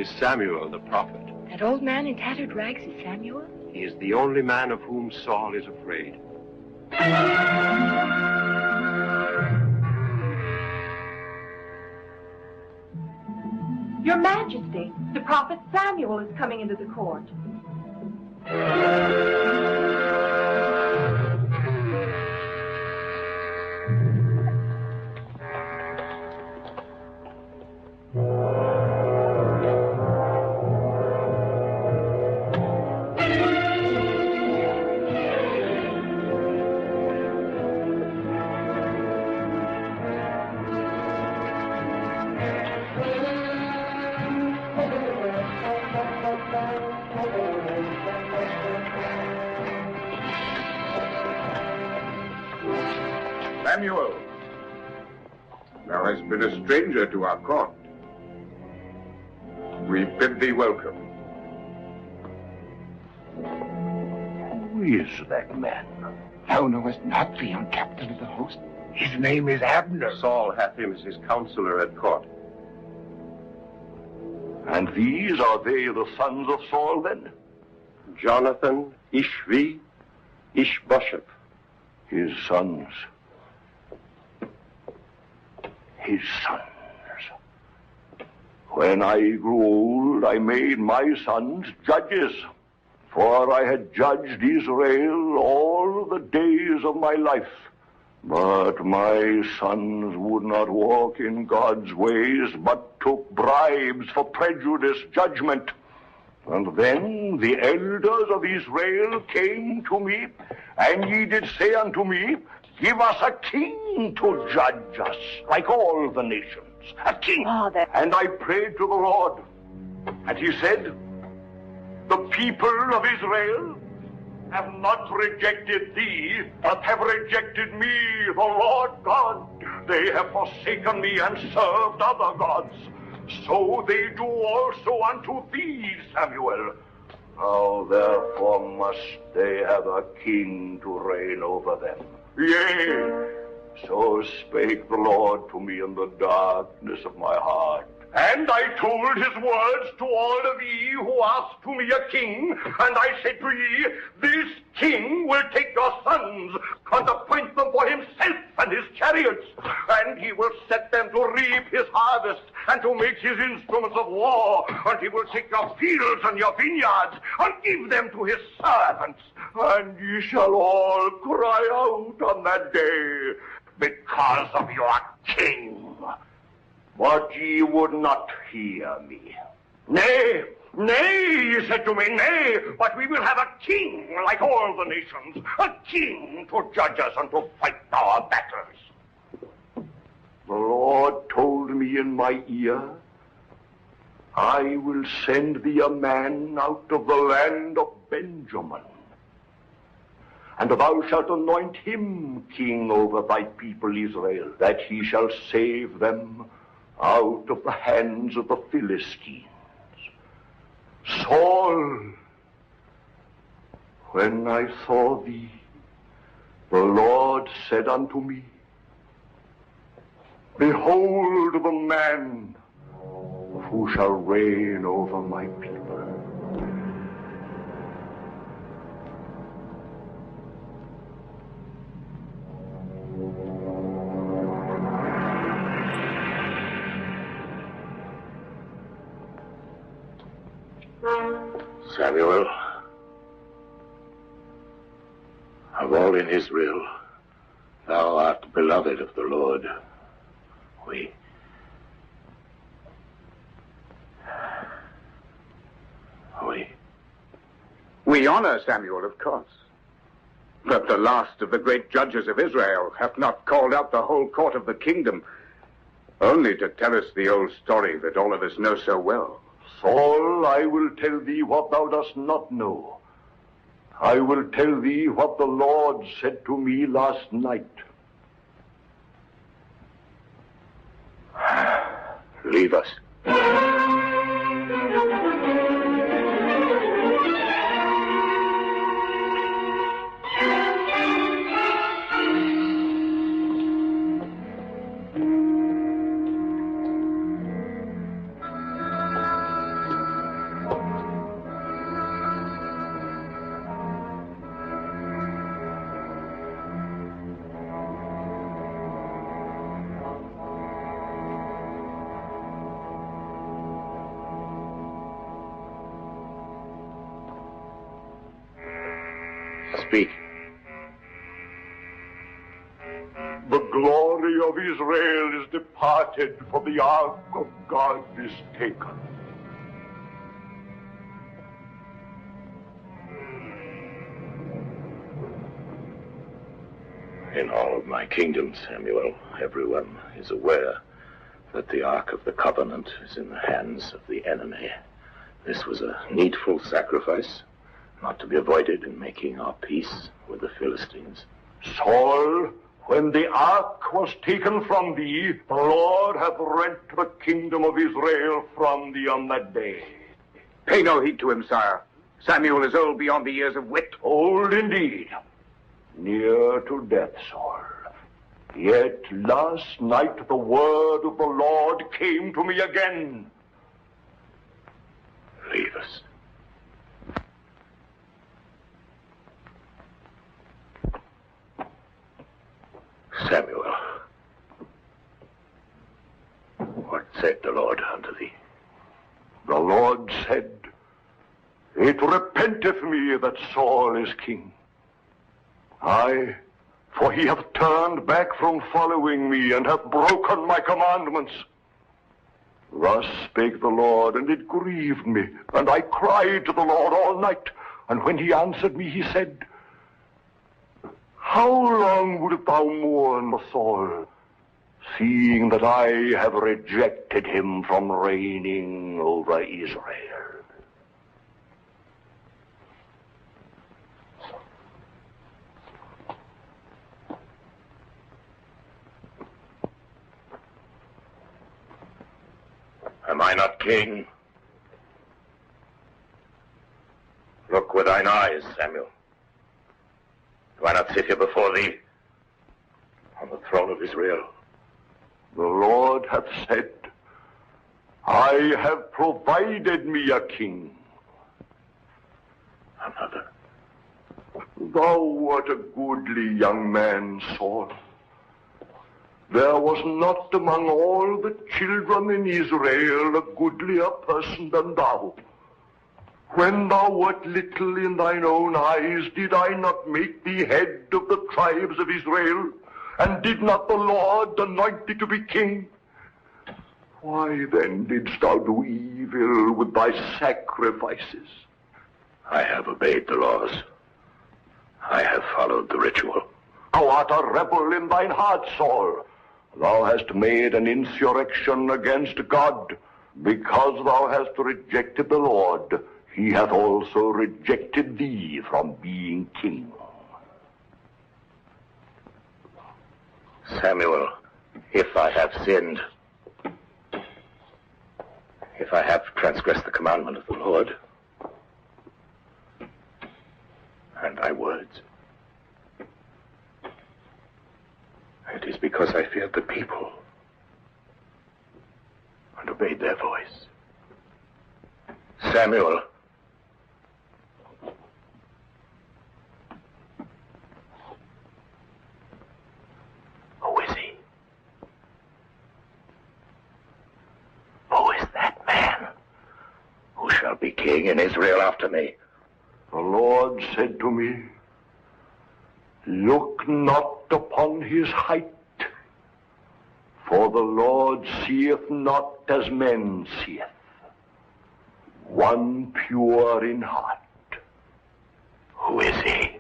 is Samuel the prophet. That old man in tattered rags is Samuel? He is the only man of whom Saul is afraid. Your Majesty, the prophet Samuel is coming into the court. Samuel, thou hast been a stranger to our court. We bid thee welcome. Who is that man? Thou knowest not the young captain of the host. His name is Abner. Saul hath him as his counselor at court. And these are they the sons of Saul, then? Jonathan, Ishvi, Ishbosheth. His sons. His sons. When I grew old, I made my sons judges, for I had judged Israel all the days of my life. But my sons would not walk in God's ways, but took bribes for prejudiced judgment. And then the elders of Israel came to me, and ye did say unto me, Give us a king to judge us, like all the nations. A king. Father. And I prayed to the Lord, and he said, The people of Israel have not rejected thee, but have rejected me, the Lord God. They have forsaken me and served other gods. So they do also unto thee, Samuel. Now therefore must they have a king to reign over them. Yea, so spake the Lord to me in the darkness of my heart. And I told his words to all of ye who asked to me a king, and I said to ye, This king will take your sons, and appoint them for himself and his chariots, and he will set them to reap his harvest, and to make his instruments of war, and he will take your fields and your vineyards, and give them to his servants. And ye shall all cry out on that day, because of your king. But ye would not hear me. Nay, ye said to me, Nay, but we will have a king like all the nations, a king to judge us and to fight our battles. The Lord told me in my ear, I will send thee a man out of the land of Benjamin, and thou shalt anoint him king over thy people Israel, that he shall save them out of the hands of the Philistines. Saul, when I saw thee, the Lord said unto me, Behold the man who shall reign over my people. Samuel, of all in Israel, thou art beloved of the Lord. We honor Samuel, of course. But the last of the great judges of Israel hath not called out the whole court of the kingdom, only to tell us the old story that all of us know so well. Saul, I will tell thee what thou dost not know. I will tell thee what the Lord said to me last night. Leave us. Speak. The glory of Israel is departed, for the ark of God is taken. In all of my kingdom, Samuel, everyone is aware that the Ark of the Covenant is in the hands of the enemy. This was a needful sacrifice, not to be avoided in making our peace with the Philistines. Saul, when the ark was taken from thee, the Lord hath rent the kingdom of Israel from thee on that day. Pay no heed to him, sire. Samuel is old beyond the years of wit. Old indeed. Near to death, Saul. Yet last night the word of the Lord came to me again. Leave us. Samuel, what said the Lord unto thee? The Lord said, It repenteth me that Saul is king. Aye, for he hath turned back from following me, and hath broken my commandments. Thus spake the Lord, and it grieved me, and I cried to the Lord all night. And when he answered me, he said, How long wouldst thou mourn for Saul, seeing that I have rejected him from reigning over Israel? Am I not king? Look with thine eyes, Samuel. Do I not sit here before thee on the throne of Israel? The Lord hath said, I have provided me a king. Another. Thou art a goodly young man, Saul. There was not among all the children in Israel a goodlier person than thou. When thou wert little in thine own eyes, did I not make thee head of the tribes of Israel? And did not the Lord anoint thee to be king? Why then didst thou do evil with thy sacrifices? I have obeyed the laws. I have followed the ritual. Thou art a rebel in thine heart, Saul. Thou hast made an insurrection against God. Because thou hast rejected the Lord, he hath also rejected thee from being king. Samuel, if I have sinned, if I have transgressed the commandment of the Lord, and thy words, it is because I feared the people and obeyed their voice. Samuel, who is he? Who is that man who shall be king in Israel after me? The Lord said to me, Look not upon his height, for the Lord seeth not as men seeth. One pure in heart. Who is he?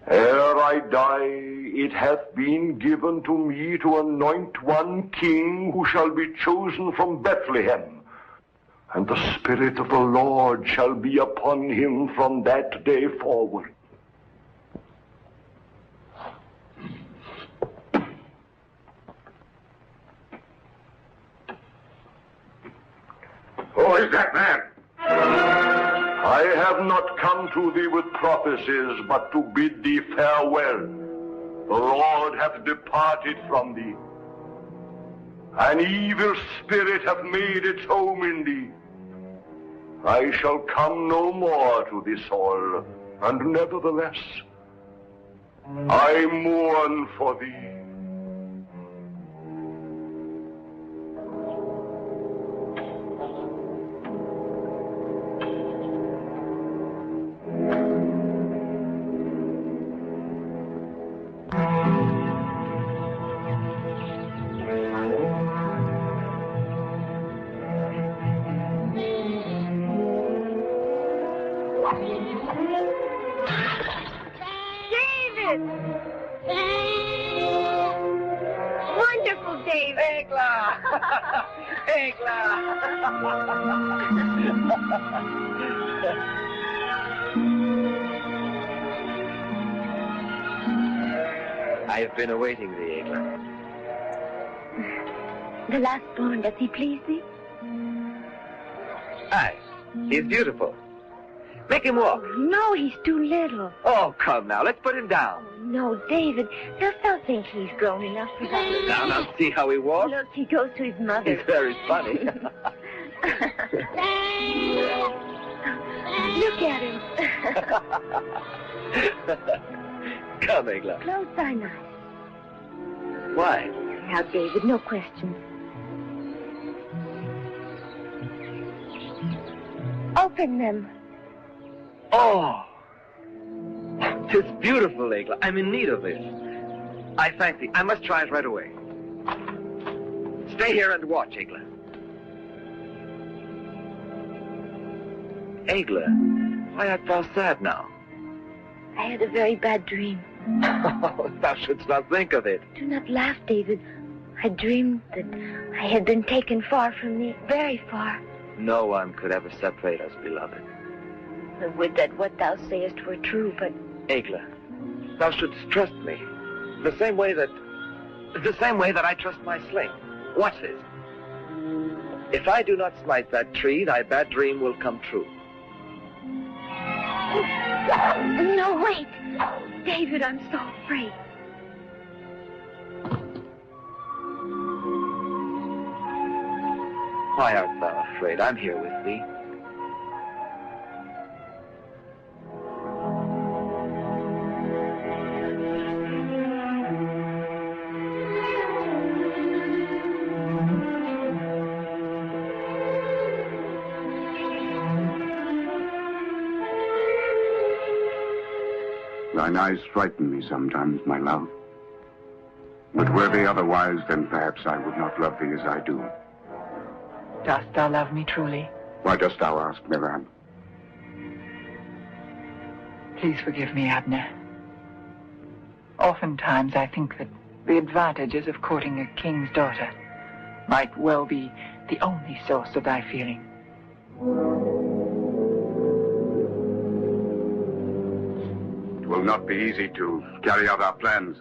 Ere I die, it hath been given to me to anoint one king who shall be chosen from Bethlehem. And the Spirit of the Lord shall be upon him from that day forward. Who is that man? I have not come to thee with prophecies, but to bid thee farewell. The Lord hath departed from thee. An evil spirit hath made its home in thee. I shall come no more to thee, Saul, and nevertheless, I mourn for thee. David. Egla! I have been awaiting thee, Egla. The last born, does he please thee? Aye, he's beautiful. Make him walk. No, he's too little. Oh, come now, let's put him down. No, David, they'll think he's grown enough for that. Now, see how he walks? Look, he goes to his mother. He's very funny. Look at him. Come, Egla. Close thine eyes. Why? Now, David, no questions. Open them. Oh! 'Tis beautiful, Egla. I'm in need of this. I thank thee. I must try it right away. Stay here and watch, Egla. Egla, why art thou sad now? I had a very bad dream. Thou shouldst not think of it. Do not laugh, David. I dreamed that I had been taken far from thee, very far. No one could ever separate us, beloved. I would that what thou sayest were true, but Egla, thou shouldst trust me. The same way that I trust my sling. Watch this. If I do not smite that tree, thy bad dream will come true. No, wait! David, I'm so afraid. Why art thou afraid? I'm here with thee. Thine eyes frighten me sometimes, my love. But were they otherwise, then perhaps I would not love thee as I do. Dost thou love me truly? Why dost thou ask, Miriam? Please forgive me, Abner. Oftentimes I think that the advantages of courting a king's daughter might well be the only source of thy feeling. It will not be easy to carry out our plans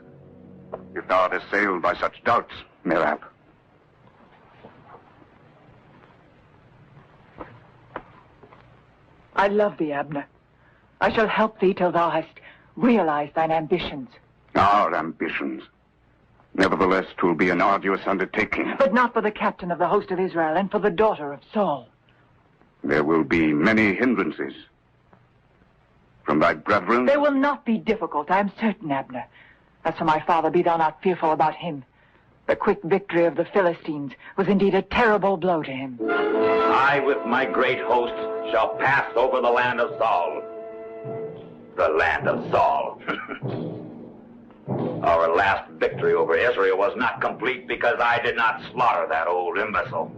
if thou art assailed by such doubts, Miriam. I love thee, Abner. I shall help thee till thou hast realized thine ambitions. Our ambitions. Nevertheless, 'twill be an arduous undertaking. But not for the captain of the host of Israel and for the daughter of Saul. There will be many hindrances. From thy brethren? They will not be difficult, I am certain, Abner. As for my father, be thou not fearful about him. The quick victory of the Philistines was indeed a terrible blow to him. I, with my great host, shall pass over the land of Saul. The land of Saul. Our last victory over Israel was not complete because I did not slaughter that old imbecile.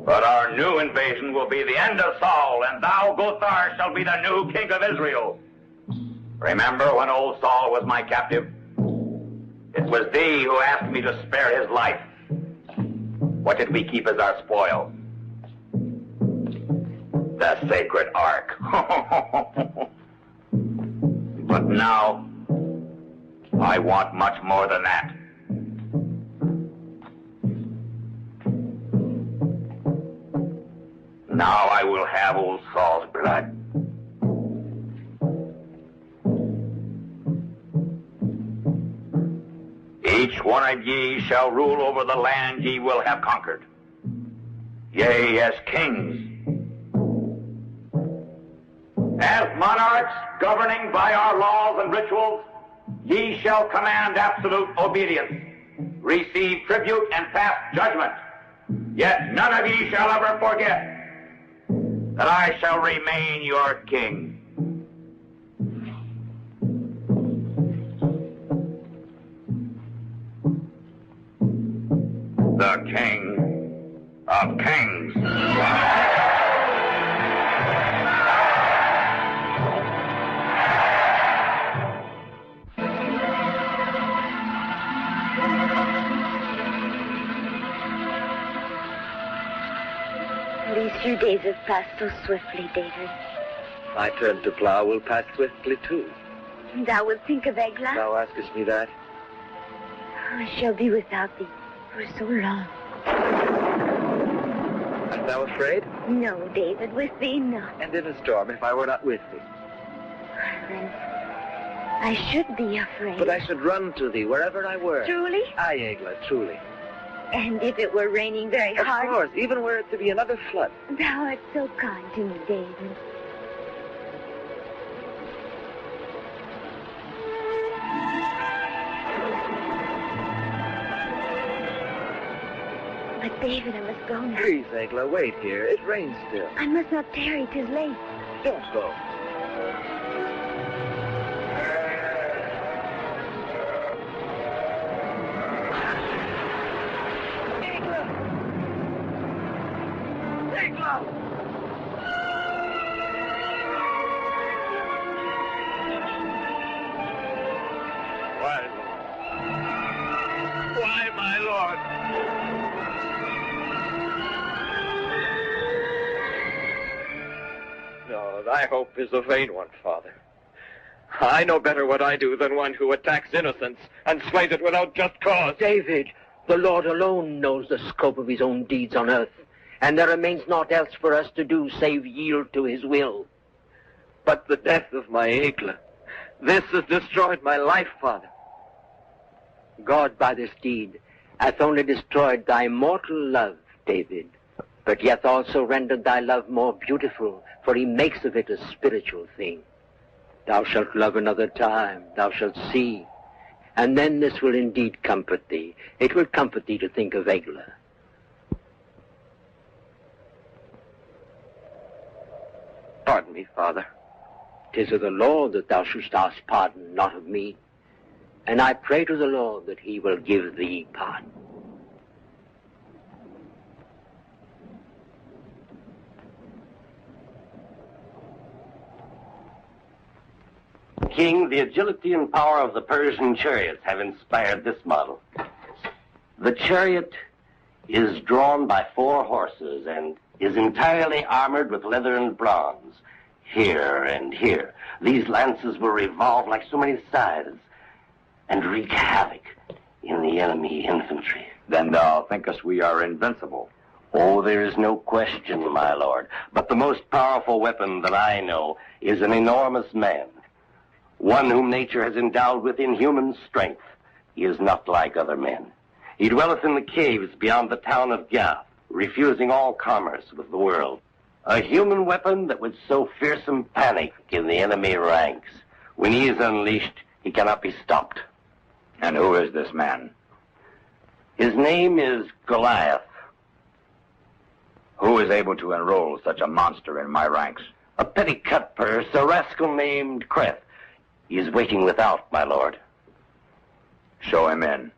But our new invasion will be the end of Saul, and thou, Gothar, shall be the new king of Israel. Remember when old Saul was my captive? It was thee who asked me to spare his life. What did we keep as our spoil? The sacred ark. But now, I want much more than that. Now I will have old Saul's blood. Each one of ye shall rule over the land ye will have conquered. Yea, as kings. As monarchs governing by our laws and rituals, ye shall command absolute obedience, receive tribute, and pass judgment. Yet none of ye shall ever forget that I shall remain your king. The King of Kings. Your days have passed so swiftly, David. My turn to plow will pass swiftly, too. Thou wilt think of Eglah? Thou askest me that? I shall be without thee for so long. Art thou afraid? No, David, with thee not. And in a storm, if I were not with thee? Then I should be afraid. But I should run to thee wherever I were. Truly? Aye, Eglah, truly. And if it were raining very hard? Of course, even were it to be another flood. Thou art so kind to me, David. But, David, I must go now. Please, Eglah, wait here. It rains still. I must not tarry. 'Tis late. Don't go. Why, my lord? No, thy hope is a vain one, Father. I know better what I do than one who attacks innocence and slays it without just cause. David, the Lord alone knows the scope of his own deeds on earth, and there remains naught else for us to do save yield to his will. But the death of my Eglah, this has destroyed my life, Father. God by this deed hath only destroyed thy mortal love, David, but yet also rendered thy love more beautiful, for he makes of it a spiritual thing. Thou shalt love another time, thou shalt see, and then this will indeed comfort thee. It will comfort thee to think of Eglah. Pardon me, Father. 'Tis of the Lord that thou shouldst ask pardon, not of me. And I pray to the Lord that he will give thee pardon. King, the agility and power of the Persian chariots have inspired this model. The chariot is drawn by 4 horses and is entirely armored with leather and bronze. Here and here, these lances will revolve like so many scythes and wreak havoc in the enemy infantry. Then thou thinkest we are invincible. Oh, there is no question, my lord. But the most powerful weapon that I know is an enormous man, one whom nature has endowed with inhuman strength. He is not like other men. He dwelleth in the caves beyond the town of Gath, refusing all commerce with the world. A human weapon that would sow fearsome panic in the enemy ranks. When he is unleashed, he cannot be stopped. And who is this man? His name is Goliath. Who is able to enroll such a monster in my ranks? A petty cutpurse, a rascal named Creth. He is waiting without, my lord. Show him in.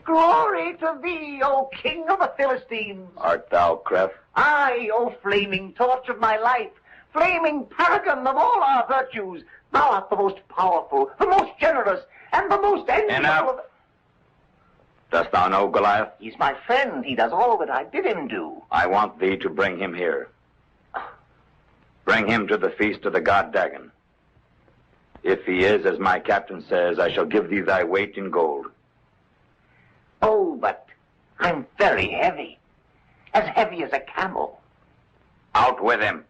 Glory to thee, O King of the Philistines! Art thou Creth? Aye, O flaming torch of my life, flaming paragon of all our virtues, thou art the most powerful, the most generous, and the most enviable of... Dost thou know Goliath? He's my friend. He does all that I bid him do. I want thee to bring him here. Bring him to the feast of the god Dagon. If he is, as my captain says, I shall give thee thy weight in gold. Oh, but I'm very heavy. As heavy as a camel. Out with him.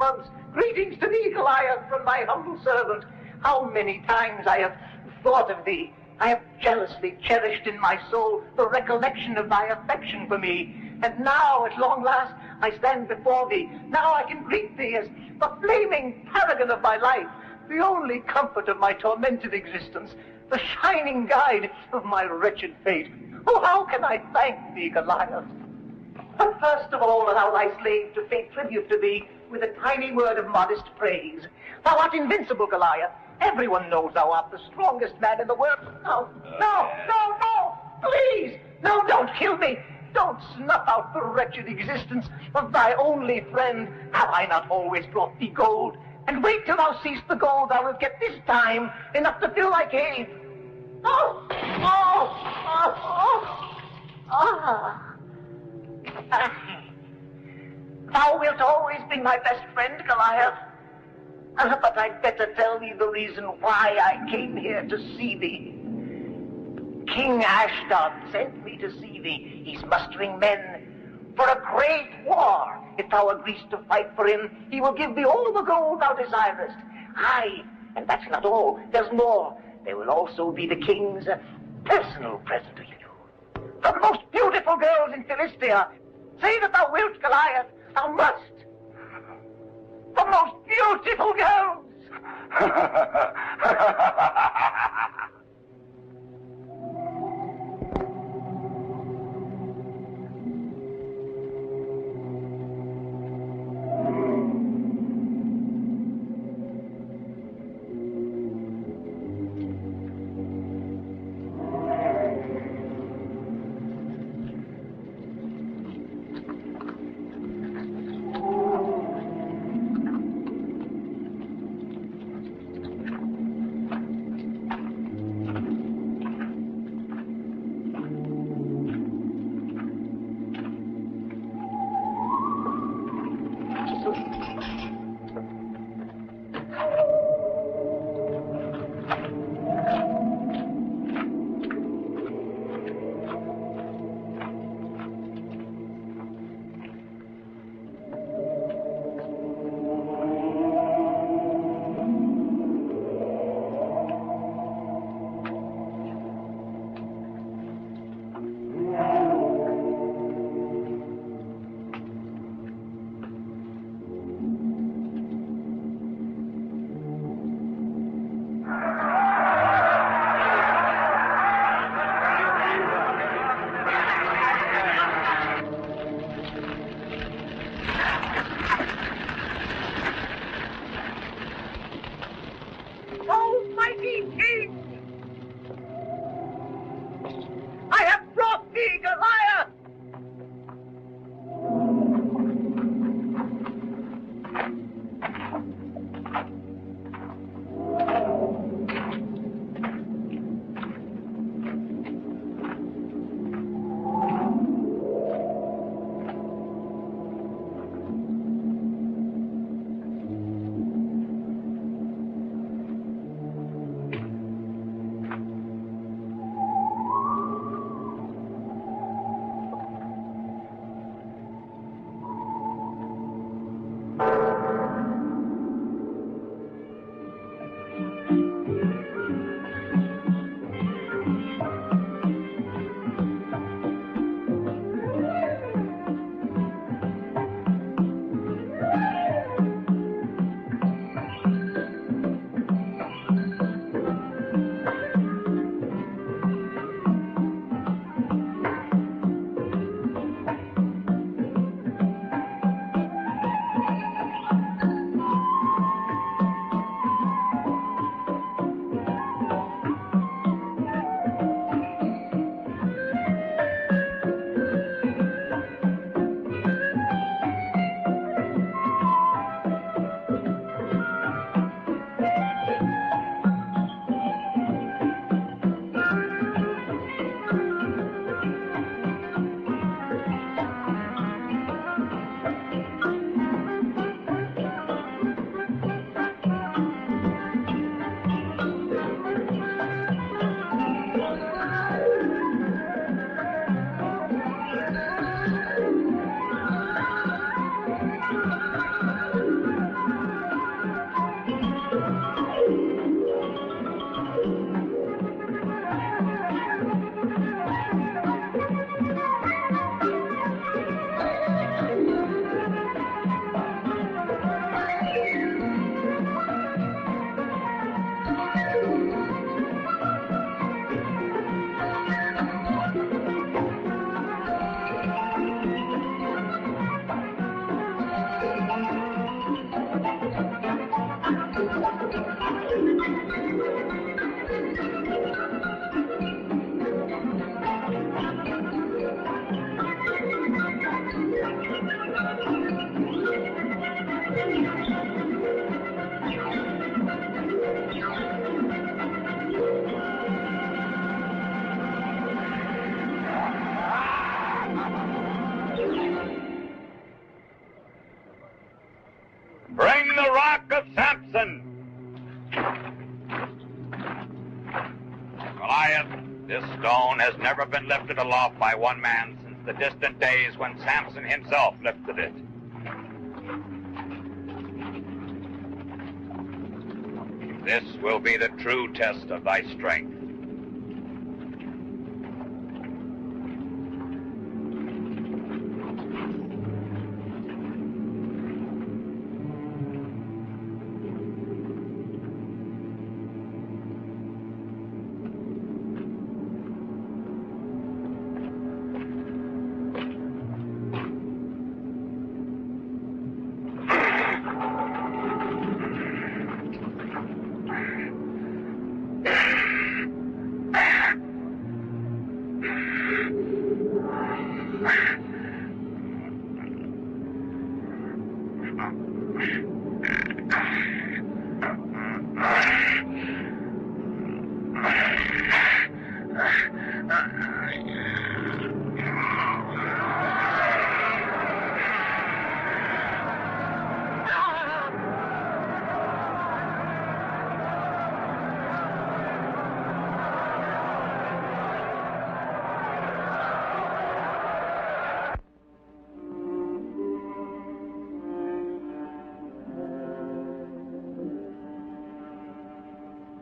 months. Greetings to thee, Goliath, from thy humble servant. How many times I have thought of thee. I have jealously cherished in my soul the recollection of thy affection for me. And now, at long last, I stand before thee. Now I can greet thee as the flaming paragon of my life, the only comfort of my tormented existence, the shining guide of my wretched fate. Oh, how can I thank thee, Goliath? But first of all, allow thy slave to pay tribute to thee with a tiny word of modest praise. Thou art invincible, Goliath. Everyone knows thou art the strongest man in the world. No, please! No, don't kill me! Don't snuff out the wretched existence of thy only friend. Have I not always brought thee gold? And wait till thou seest the gold, thou wilt get this time enough to fill thy cave. Thou wilt always be my best friend, Goliath. But I'd better tell thee the reason why I came here to see thee. King Ashdod sent me to see thee. He's mustering men for a great war. If thou agreest to fight for him, he will give thee all the gold thou desirest. Aye, and that's not all. There's more. There will also be the king's personal present to you. The most beautiful girls in Philistia. Say that thou wilt, Goliath. Thou must. The most beautiful girls. stone has never been lifted aloft by one man since the distant days when Samson himself lifted it. This will be the true test of thy strength.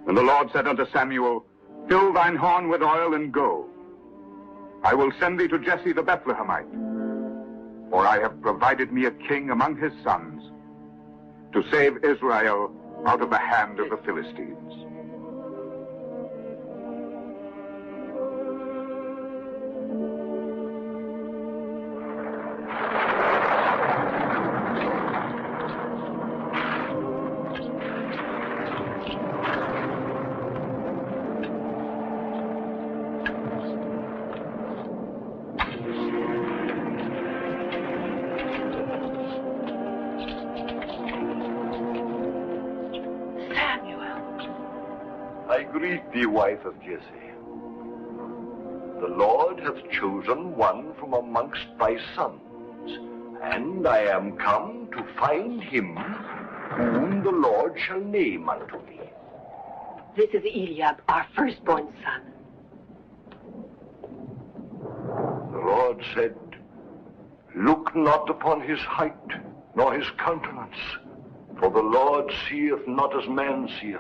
And the Lord said unto Samuel, Fill thine horn with oil, and go. I will send thee to Jesse the Bethlehemite, for I have provided me a king among his sons, to save Israel out of the hand of the Philistines. I greet thee, wife of Jesse. The Lord hath chosen one from amongst thy sons, and I am come to find him whom the Lord shall name unto me. This is Eliab, our firstborn son. The Lord said, Look not upon his height, nor his countenance, for the Lord seeth not as man seeth.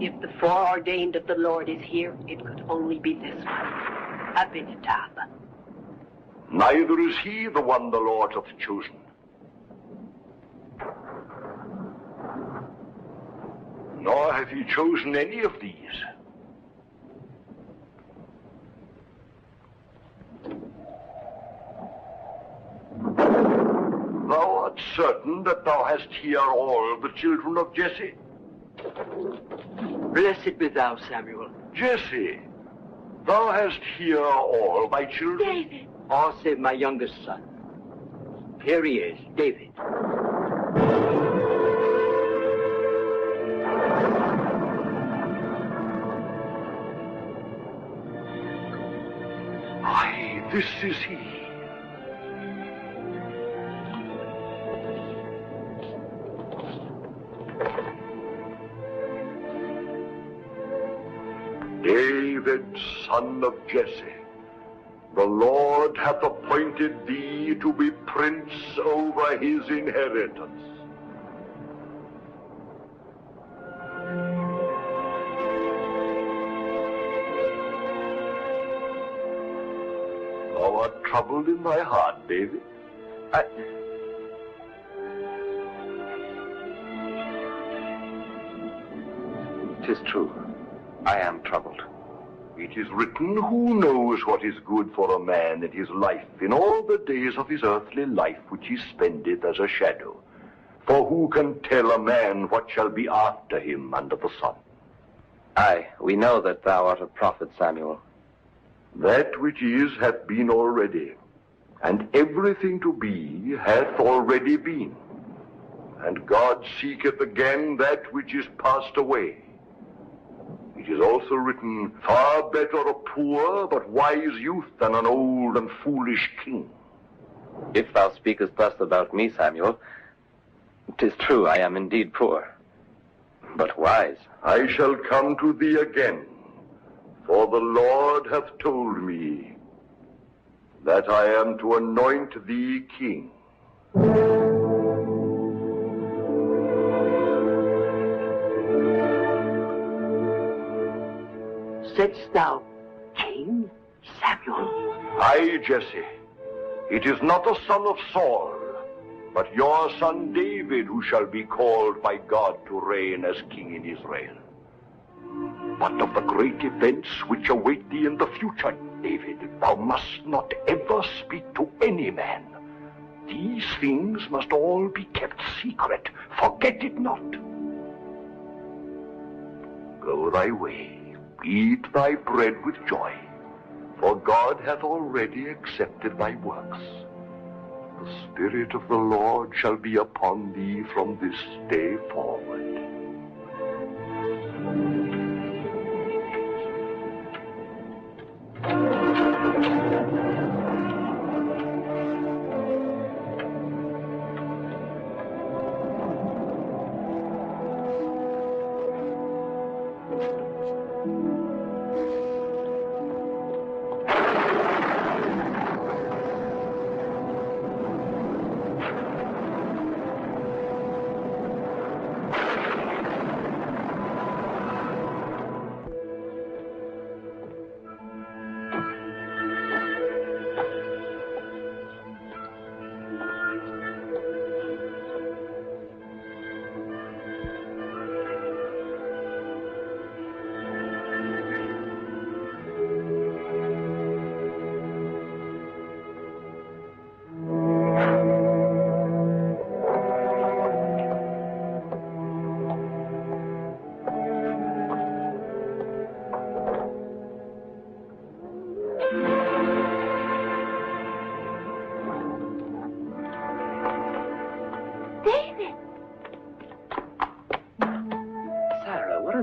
If the foreordained of the Lord is here, it could only be this one, Abinadab. Neither is he the one the Lord hath chosen. Nor hath he chosen any of these. Thou art certain that thou hast here all the children of Jesse? Blessed be thou, Samuel. Jesse, thou hast here all thy children? David. All save my youngest son. Here he is, David. Aye, this is he. David, son of Jesse, the Lord hath appointed thee to be prince over his inheritance. Thou art troubled in thy heart, David. 'Tis true. I am troubled. It is written, Who knows what is good for a man in his life, in all the days of his earthly life which he spendeth as a shadow? For who can tell a man what shall be after him under the sun? Aye, we know that thou art a prophet, Samuel. That which is hath been already, and everything to be hath already been. And God seeketh again that which is passed away. It is also written, Far better a poor but wise youth than an old and foolish king. If thou speakest thus about me, Samuel, 'tis true, I am indeed poor, but wise. I shall come to thee again, For the Lord hath told me that I am to anoint thee king. Saidst thou king, Samuel? Aye, Jesse. It is not the son of Saul, but your son David who shall be called by God to reign as king in Israel. But of the great events which await thee in the future, David, thou must not ever speak to any man. These things must all be kept secret. Forget it not. Go thy way. Eat thy bread with joy, for God hath already accepted thy works. The Spirit of the Lord shall be upon thee from this day forward.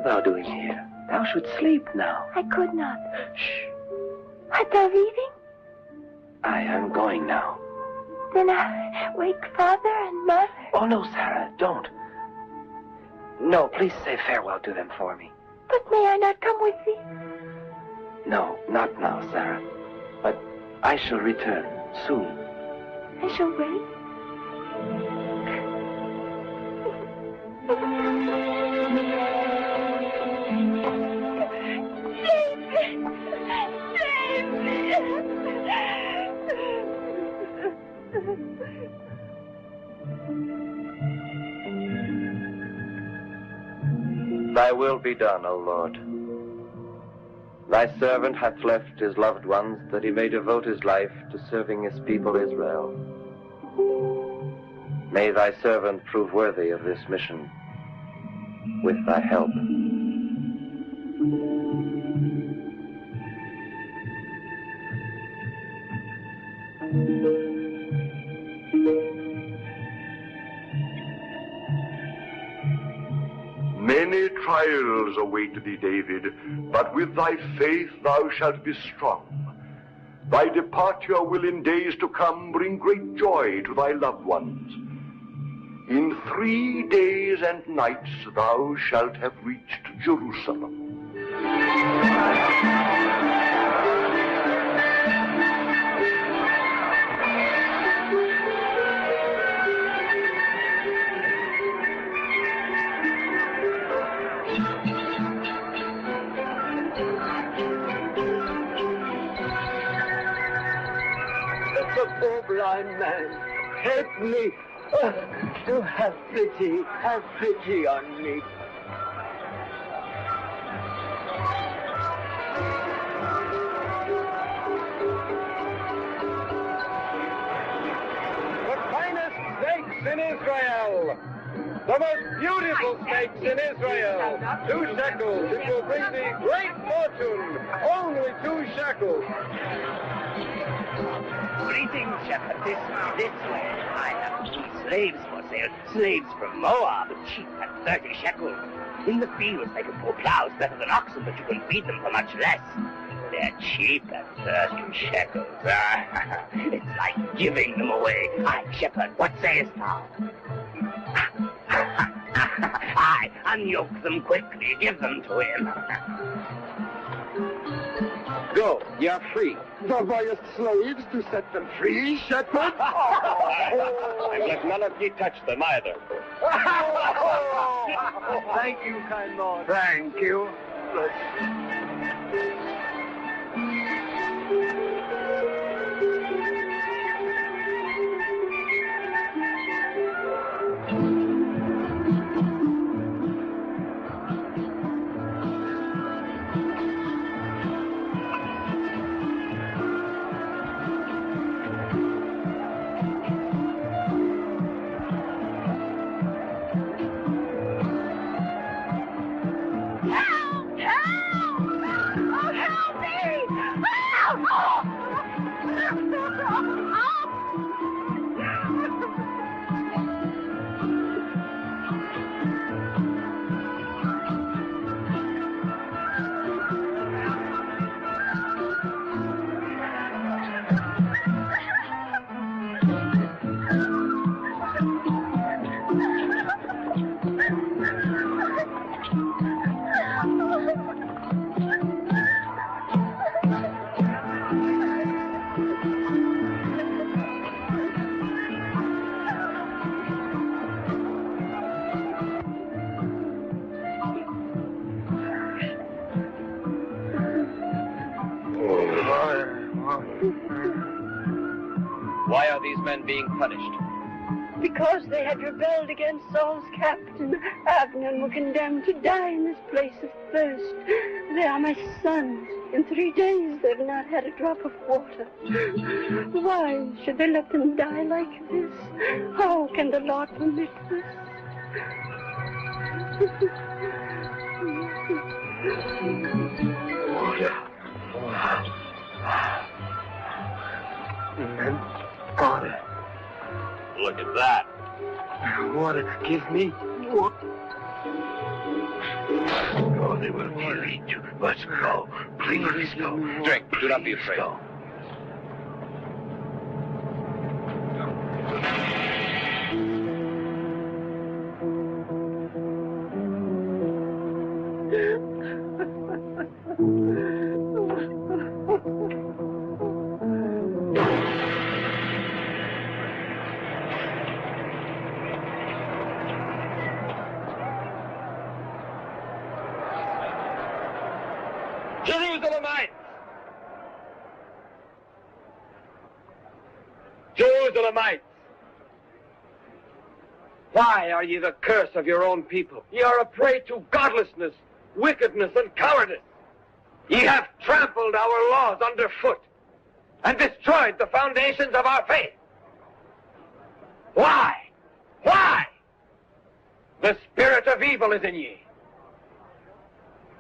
Thou doing here? Thou should sleep now. I could not. Shh. Art thou leaving? I am going now. Then I wake father and mother. Oh, no, Sarah, don't. No, please say farewell to them for me. But may I not come with thee? No, not now, Sarah. But I shall return soon. I shall wait. Thy will be done, O Lord. Thy servant hath left his loved ones that he may devote his life to serving his people Israel. May thy servant prove worthy of this mission with thy help. Many trials await thee, David, but with thy faith thou shalt be strong. Thy departure will in days to come bring great joy to thy loved ones. In 3 days and nights thou shalt have reached Jerusalem. The poor blind man, help me. Do have pity on me. The finest steaks in Israel. The most beautiful steaks in Israel. 2 shekels. It will bring thee great fortune. Only 2 shekels. Greetings, shepherd. This way. I have 2 slaves for sale. Slaves from Moab, cheap at 30 shekels. In the fields, they can pull plows better than oxen, but you can feed them for much less. They're cheap at 30 shekels. It's like giving them away. Aye, shepherd, what sayest thou? Aye, unyoke them quickly. Give them to him. Go, ye are free. Thou buyest slaves to set them free, shepherd? And let none of ye touch them either. Thank you, kind Lord. Thank you. Why are these men being punished? Because they had rebelled against Saul's captain, Abner, and were condemned to die in this place of thirst. They are my sons. In 3 days they've not had a drop of water. Why should they let them die like this? How can the Lord permit this? Water. Look at that. Water, give me. What? Oh, they will kill you. Let's go. Please go. Drink. Do not be afraid. Go. Jerusalemites! Jerusalemites! Why are ye the curse of your own people? Ye are a prey to godlessness, wickedness, and cowardice. Ye have trampled our laws underfoot and destroyed the foundations of our faith. Why? Why? The spirit of evil is in ye.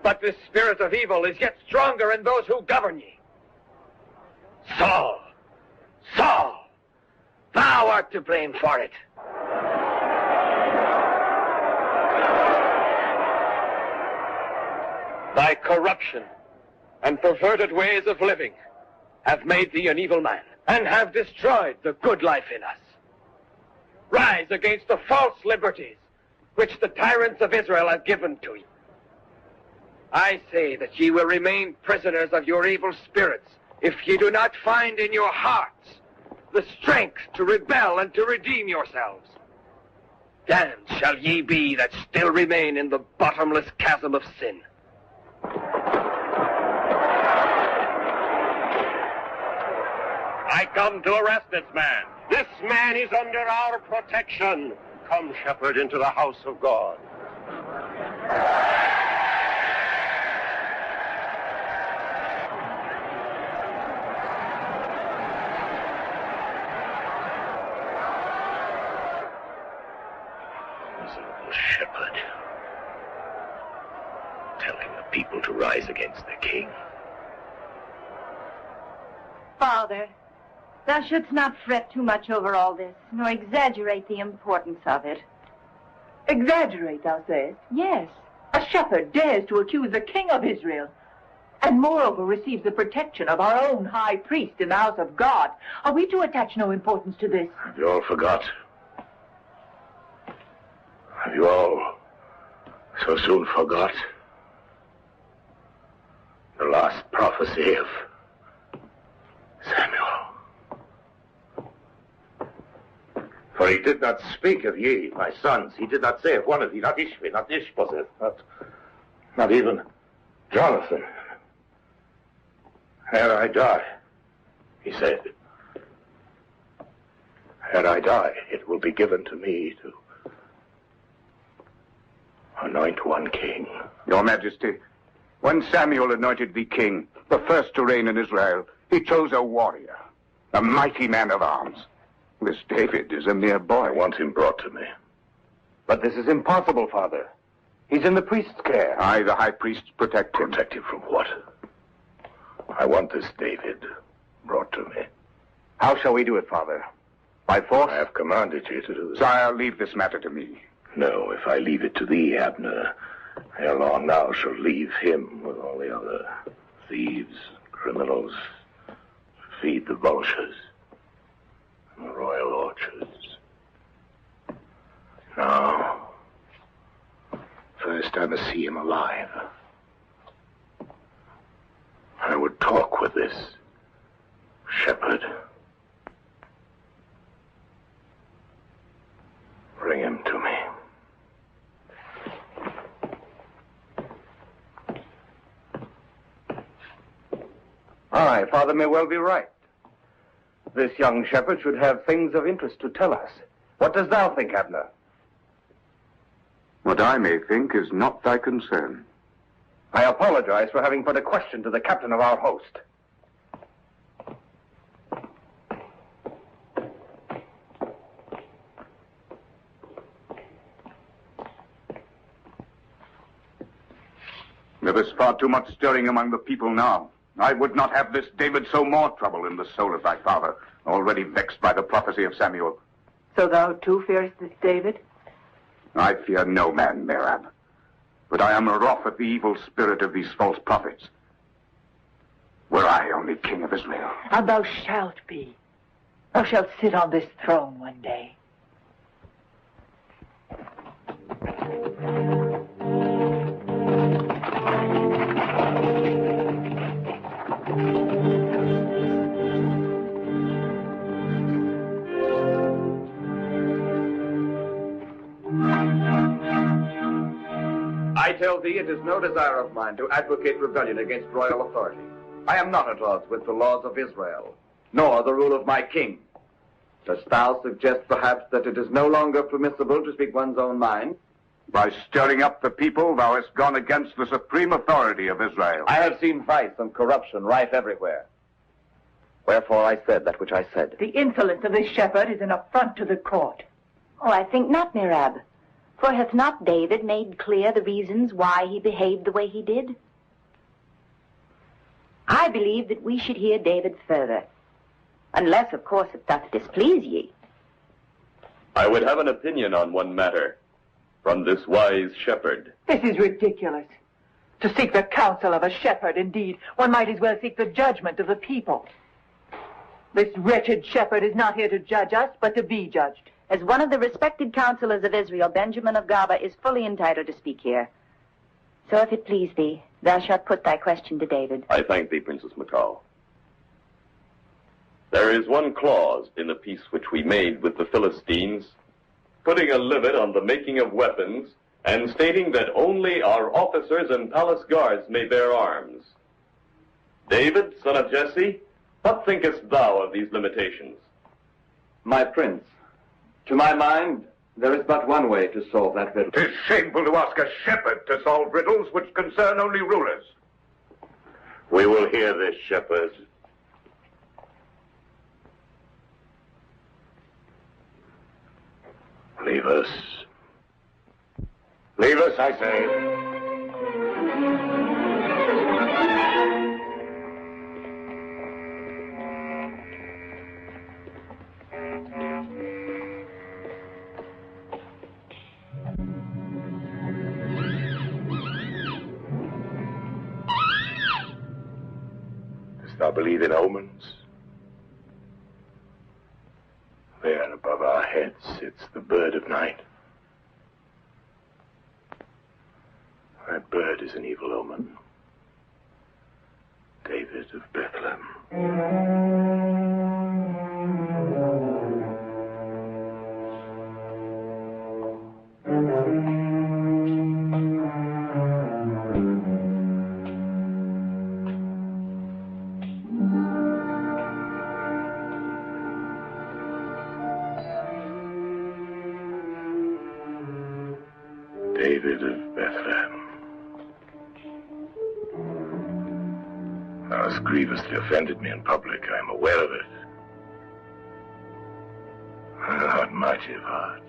But this spirit of evil is yet stronger in those who govern ye. Saul, Saul, thou art to blame for it. Thy corruption and perverted ways of living have made thee an evil man and have destroyed the good life in us. Rise against the false liberties which the tyrants of Israel have given to you. I say that ye will remain prisoners of your evil spirits if ye do not find in your hearts the strength to rebel and to redeem yourselves. Damned shall ye be that still remain in the bottomless chasm of sin. I come to arrest this man. This man is under our protection. Come, shepherd, into the house of God. Miserable shepherd. Telling the people to rise against the king. Father, thou shouldst not fret too much over all this, nor exaggerate the importance of it. Exaggerate, thou sayest? Yes. A shepherd dares to accuse the king of Israel, and moreover receives the protection of our own high priest in the house of God. Are we to attach no importance to this? Have you all forgot? Have you all so soon forgot? The last prophecy of For he did not speak of ye, my sons. He did not say of one of ye, not Ishvi, not Ishbosheth, not even Jonathan. Ere I die, he said, ere I die, it will be given to me to anoint one king. Your Majesty, when Samuel anointed thee king, the first to reign in Israel, he chose a warrior, a mighty man of arms. This David is a mere boy. I want him brought to me. But this is impossible, Father. He's in the priest's care. I, the high priest, protect him. Protect him from what? I want this David brought to me. How shall we do it, Father? By force? I have commanded you to do this. Sire, leave this matter to me. No, if I leave it to thee, Abner, ere long thou shalt leave him with all the other thieves, criminals, feed the vultures in the royal orchards. Now, first I must see him alive. I would talk with this shepherd. Bring him to me. Aye, Father may well be right. This young shepherd should have things of interest to tell us. What dost thou think, Abner? What I may think is not thy concern. I apologize for having put a question to the captain of our host. There is far too much stirring among the people now. I would not have this David sow more trouble in the soul of thy father, already vexed by the prophecy of Samuel. So thou too fearest this David? I fear no man, Merab. But I am wroth at the evil spirit of these false prophets. Were I only king of Israel. And thou shalt be. Thou shalt sit on this throne one day. I tell thee, it is no desire of mine to advocate rebellion against royal authority. I am not at odds with the laws of Israel, nor the rule of my king. Dost thou suggest, perhaps, that it is no longer permissible to speak one's own mind? By stirring up the people, thou hast gone against the supreme authority of Israel. I have seen vice and corruption rife everywhere. Wherefore I said that which I said. The insolence of this shepherd is an affront to the court. Oh, I think not, Merab. For hath not David made clear the reasons why he behaved the way he did? I believe that we should hear David further. Unless, of course, it doth displease ye. I would have an opinion on one matter from this wise shepherd. This is ridiculous. To seek the counsel of a shepherd, indeed, one might as well seek the judgment of the people. This wretched shepherd is not here to judge us, but to be judged. As one of the respected counselors of Israel, Benjamin of Gaba is fully entitled to speak here. So if it please thee, thou shalt put thy question to David. I thank thee, Princess Macau. There is one clause in the peace which we made with the Philistines, putting a limit on the making of weapons and stating that only our officers and palace guards may bear arms. David, son of Jesse, what thinkest thou of these limitations? My prince, to my mind, there is but one way to solve that riddle. 'Tis shameful to ask a shepherd to solve riddles which concern only rulers. We will hear this, shepherd. Leave us. Leave us, I say. Dost thou believe in omens? There above our heads sits the bird of night. That bird is an evil omen. David of Bethlehem. David of Bethlehem. Thou hast grievously offended me in public. I am aware of it. Thou art mighty of heart.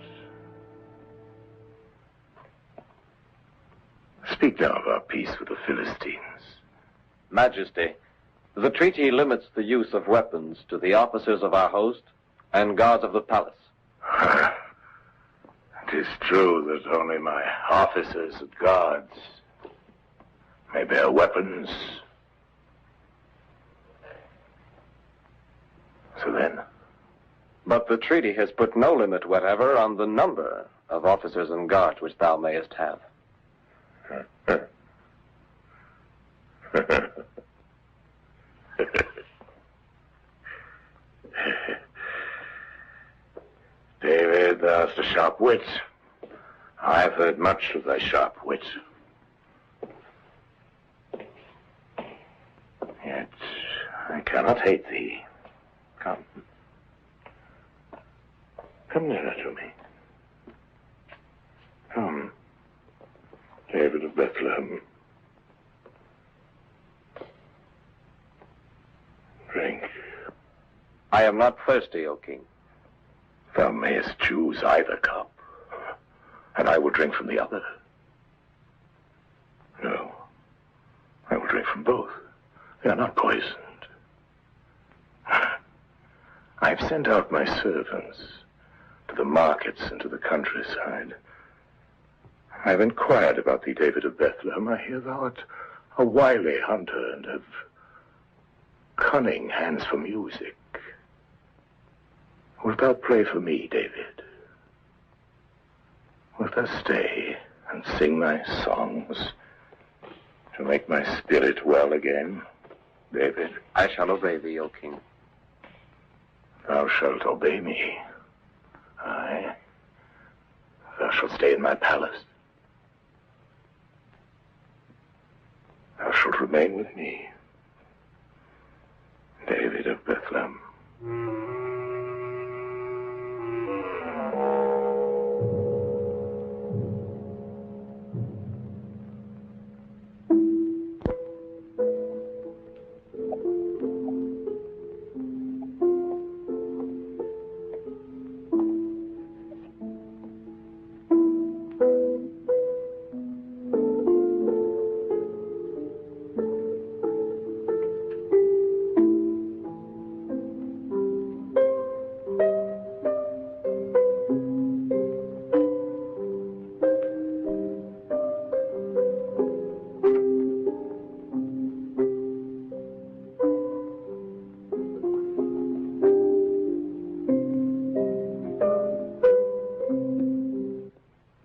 Speak now of our peace with the Philistines. Majesty, the treaty limits the use of weapons to the officers of our host and guards of the palace. It is true that only my officers and guards may bear weapons. So then? But the treaty has put no limit whatever on the number of officers and guards which thou mayest have. David, thou hast a sharp wit. I have heard much of thy sharp wit. Yet I cannot hate thee. Come. Come nearer to me. Come, David of Bethlehem. Drink. I am not thirsty, O king. Thou mayest choose either cup, and I will drink from the other. No, I will drink from both. They are not poisoned. I have sent out my servants to the markets and to the countryside. I have inquired about thee, David of Bethlehem. I hear thou art a wily hunter and have cunning hands for music. Wilt thou play for me, David? Wilt thou stay and sing thy songs to make my spirit well again, David? I shall obey thee, O king. Thou shalt obey me. Aye. Thou shalt stay in my palace. Thou shalt remain with me, David of Bethlehem.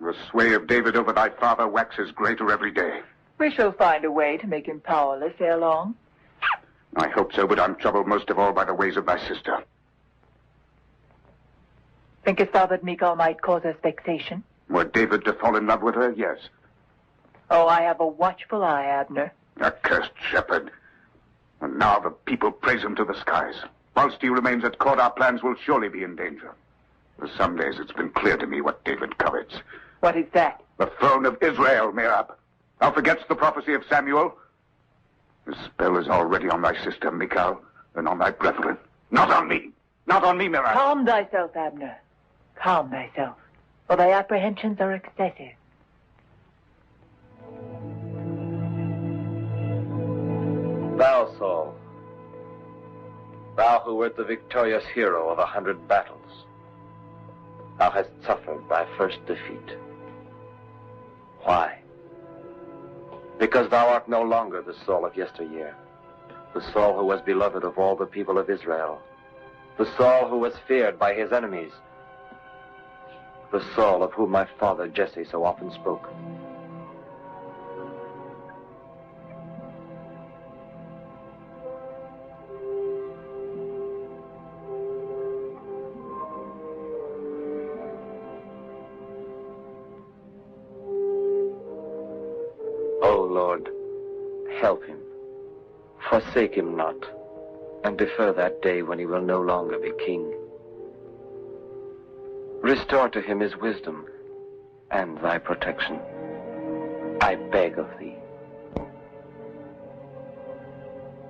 The sway of David over thy father waxes greater every day. We shall find a way to make him powerless ere long. I hope so, but I'm troubled most of all by the ways of thy sister. Thinkest thou that Michal might cause us vexation? Were David to fall in love with her, yes. Oh, I have a watchful eye, Abner. Accursed shepherd. And now the people praise him to the skies. Whilst he remains at court, our plans will surely be in danger. For some days it's been clear to me what David covets. What is that? The throne of Israel, Merab. Thou forgets the prophecy of Samuel? The spell is already on thy sister, Michal, and on thy brethren. Not on me! Not on me, Merab! Calm thyself, Abner. Calm thyself, for thy apprehensions are excessive. Thou, Saul, thou who wert the victorious hero of 100 battles, thou hast suffered thy first defeat. Why? Because thou art no longer the Saul of yesteryear, the Saul who was beloved of all the people of Israel, the Saul who was feared by his enemies, the Saul of whom my father Jesse so often spoke. O Lord, help him, forsake him not, and defer that day when he will no longer be king. Restore to him his wisdom and thy protection. I beg of thee.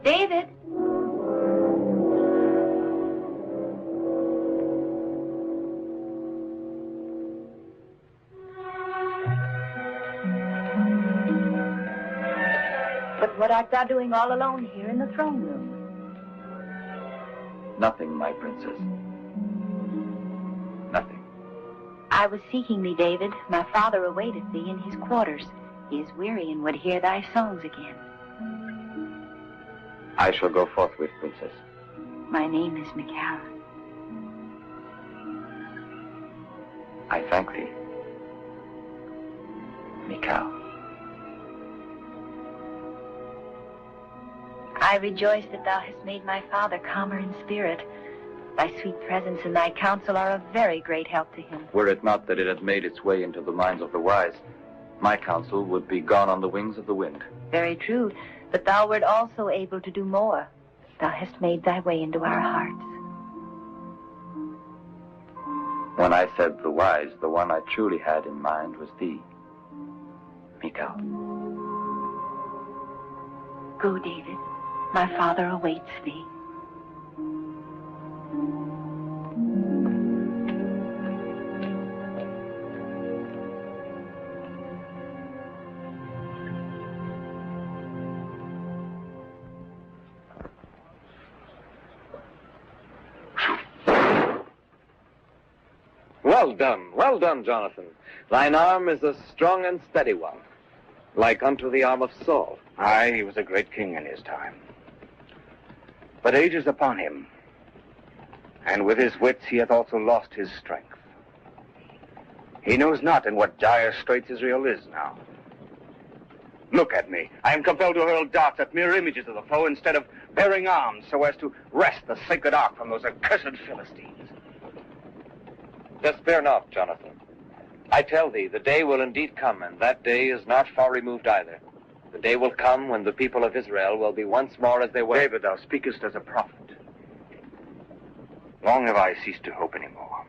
David! But what art thou doing all alone here in the throne room? Nothing, my princess. Nothing. I was seeking thee, David. My father awaiteth thee in his quarters. He is weary and would hear thy songs again. I shall go forthwith, princess. My name is Mikal. I thank thee, Mikal. I rejoice that thou hast made my father calmer in spirit. Thy sweet presence and thy counsel are of very great help to him. Were it not that it had made its way into the minds of the wise, my counsel would be gone on the wings of the wind. Very true, but thou wert also able to do more. Thou hast made thy way into our hearts. When I said the wise, the one I truly had in mind was thee, Mikal. Go, David. My father awaits thee. Well done, Jonathan. Thine arm is a strong and steady one, like unto the arm of Saul. Aye, he was a great king in his time. But age is upon him, and with his wits he hath also lost his strength. He knows not in what dire straits Israel is now. Look at me. I am compelled to hurl darts at mere images of the foe instead of bearing arms so as to wrest the sacred ark from those accursed Philistines. Despair not, Jonathan. I tell thee, the day will indeed come, and that day is not far removed either. The day will come when the people of Israel will be once more as they were. David, thou speakest as a prophet. Long have I ceased to hope any more.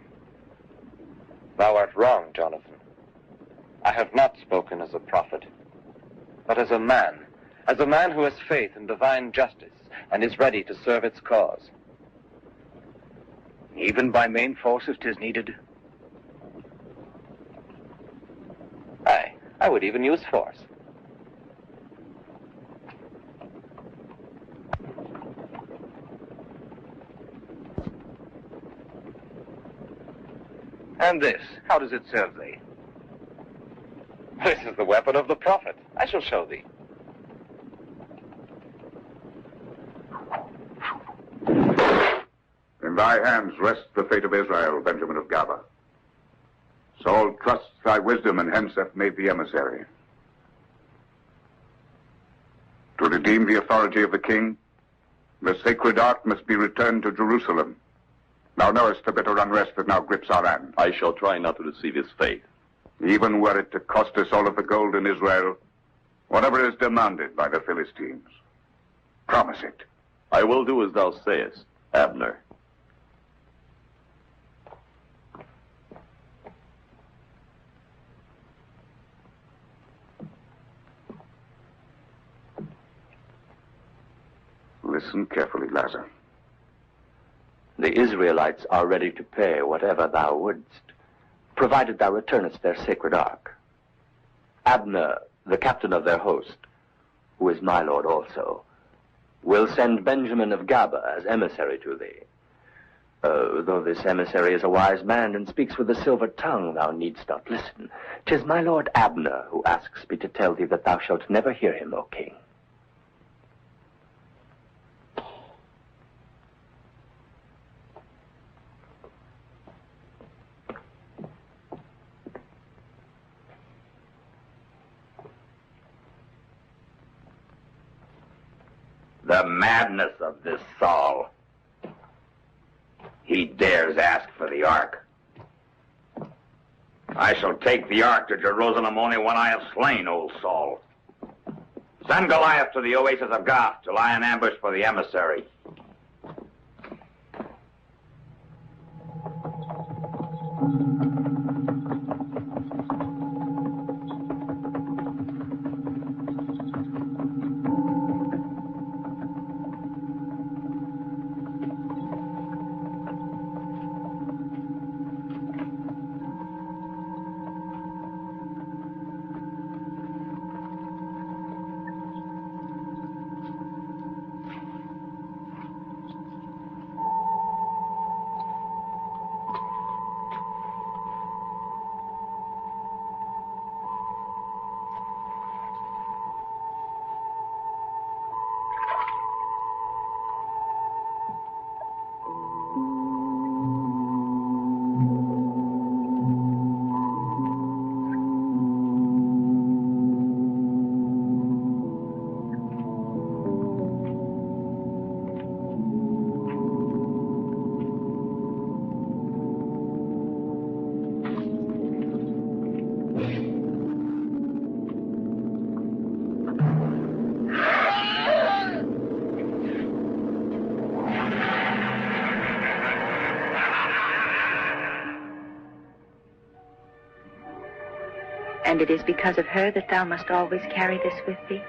Thou art wrong, Jonathan. I have not spoken as a prophet, but as a man who has faith in divine justice and is ready to serve its cause. Even by main force if 'tis needed? Aye, I would even use force. And this, how does it serve thee? This is the weapon of the prophet. I shall show thee. In thy hands rests the fate of Israel, Benjamin of Gaba. Saul trusts thy wisdom, and hence hath made thee emissary. To redeem the authority of the king, the sacred ark must be returned to Jerusalem. Thou knowest the bitter unrest that now grips our land. I shall try not to deceive his faith. Even were it to cost us all of the gold in Israel, whatever is demanded by the Philistines. Promise it. I will do as thou sayest, Abner. Listen carefully, Lazar. The Israelites are ready to pay whatever thou wouldst, provided thou returnest their sacred ark. Abner, the captain of their host, who is my lord also, will send Benjamin of Gaba as emissary to thee. Though this emissary is a wise man and speaks with a silver tongue, thou needst not listen. 'Tis my lord Abner who asks me to tell thee that thou shalt never hear him, O king. The madness of this Saul. He dares ask for the ark. I shall take the ark to Jerusalem only when I have slain old Saul. Send Goliath to the oasis of Gath to lie in ambush for the emissary. And it is because of her that thou must always carry this with thee?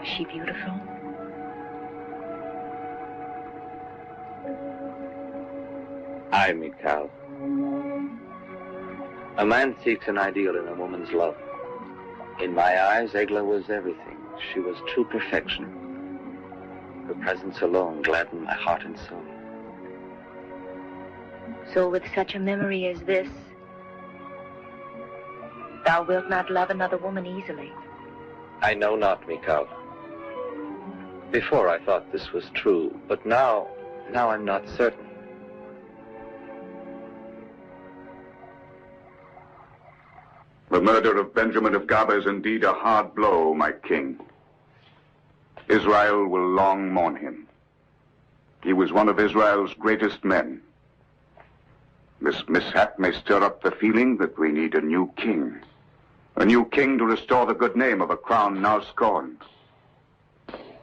Is she beautiful? Aye, Mikal. A man seeks an ideal in a woman's love. In my eyes, Egla was everything. She was true perfection. Her presence alone gladdened my heart and soul. So with such a memory as this, thou wilt not love another woman easily. I know not, Mikal. Before I thought this was true, but now I'm not certain. The murder of Benjamin of Gaba is indeed a hard blow, my king. Israel will long mourn him. He was one of Israel's greatest men. This mishap may stir up the feeling that we need a new king. A new king to restore the good name of a crown now scorned.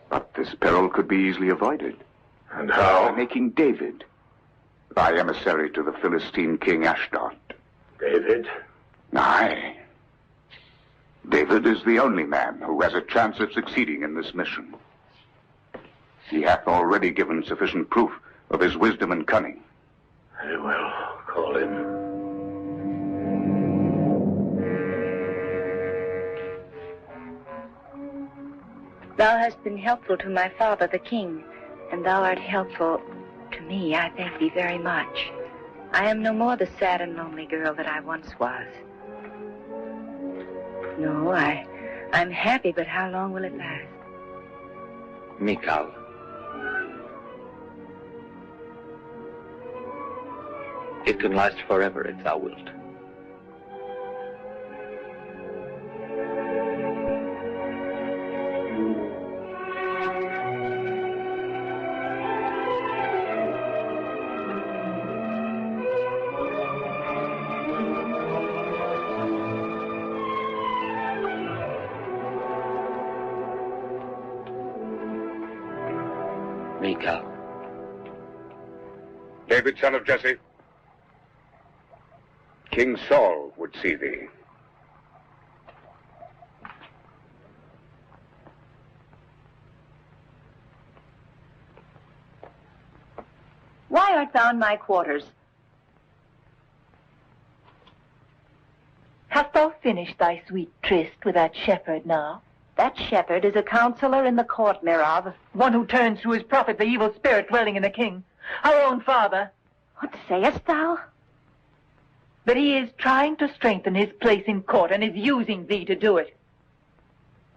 But this peril could be easily avoided. And how? By making David thy emissary to the Philistine king Ashdod. David? Aye. David is the only man who has a chance of succeeding in this mission. He hath already given sufficient proof of his wisdom and cunning. Very well. Call him. Thou hast been helpful to my father, the king, and thou art helpful to me. I thank thee very much. I am no more the sad and lonely girl that I once was. No, I'm happy, but how long will it last? Mikal. It can last forever if thou wilt. Mikal. David, son of Jesse. King Saul would see thee. Why art thou in my quarters? Hast thou finished thy sweet tryst with that shepherd now? That shepherd is a counselor in the court, Merav. One who turns to his prophet the evil spirit dwelling in the king. Our own father. What sayest thou? That he is trying to strengthen his place in court and is using thee to do it.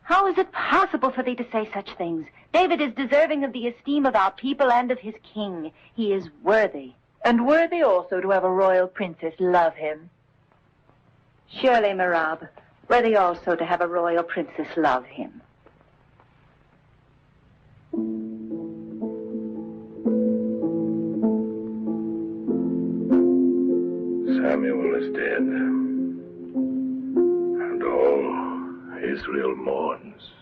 How is it possible for thee to say such things? David is deserving of the esteem of our people and of his king. He is worthy. And worthy also to have a royal princess love him. Surely, Merav, worthy also to have a royal princess love him. Samuel is dead, and all Israel mourns.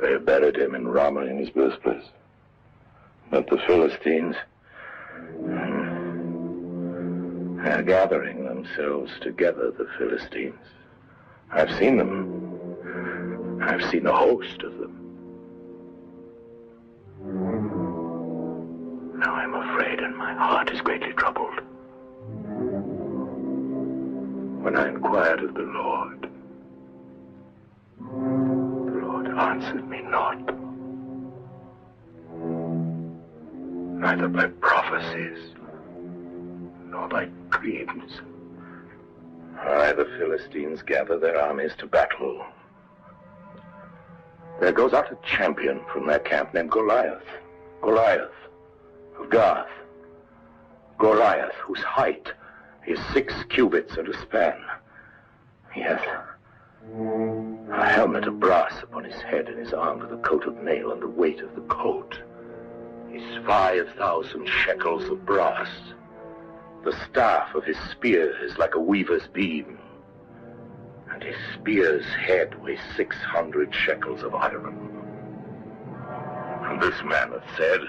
They have buried him in Ramah in his birthplace. But the Philistines are gathering themselves together, the Philistines. I've seen them. I've seen a host of them. Now I'm afraid, and my heart is greatly troubled. When I inquired of the Lord answered me not. Neither by prophecies, nor by dreams. Aye, the Philistines gather their armies to battle. There goes out a champion from their camp named Goliath. Goliath of Gath. Goliath, whose height is 6 cubits and a span. He hath a helmet of brass upon his head, and is armed with a coat of mail, and the weight of the coat is 5,000 shekels of brass. The staff of his spear is like a weaver's beam, and his spear's head weighs 600 shekels of iron. And this man hath said,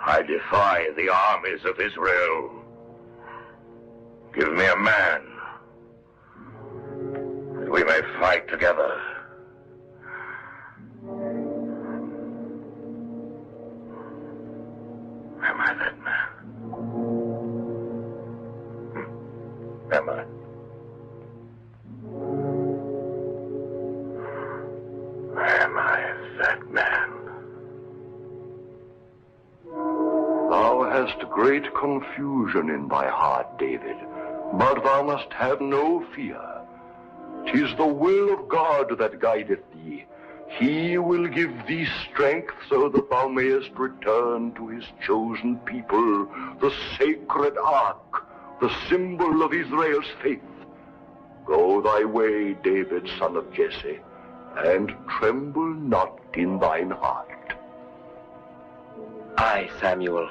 I defy the armies of Israel. Give me a man, that we may fight together. Am I that man? Am I? Am I that man? Thou hast great confusion in thy heart, David, but thou must have no fear. 'Tis the will of God that guideth thee. He will give thee strength so that thou mayest return to his chosen people, the sacred ark, the symbol of Israel's faith. Go thy way, David, son of Jesse, and tremble not in thine heart. Aye, Samuel.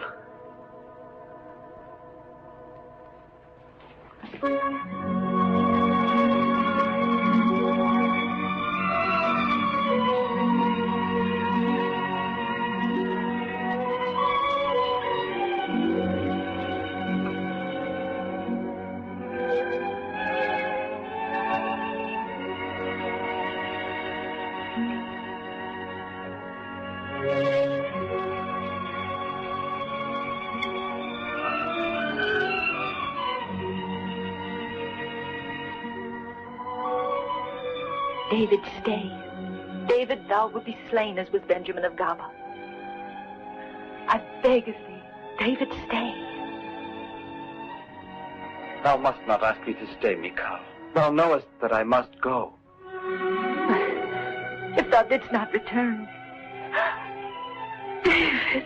David, stay. David, thou wilt be slain as was Benjamin of Gaba. I beg of thee, David, stay. Thou must not ask me to stay, Michal. Thou knowest that I must go. If thou didst not return, David.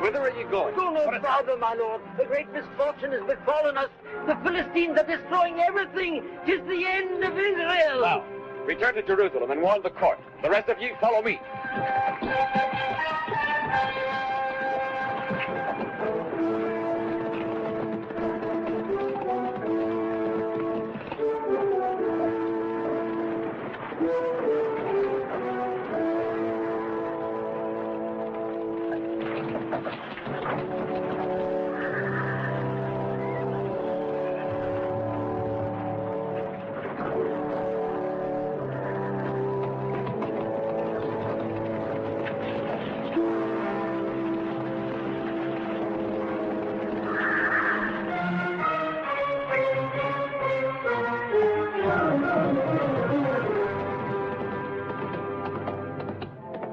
Whither are you going? Go no farther, my lord. A great misfortune has befallen us. The Philistines are destroying everything. 'Tis the end of Israel. Now, return to Jerusalem and warn the court. The rest of you follow me.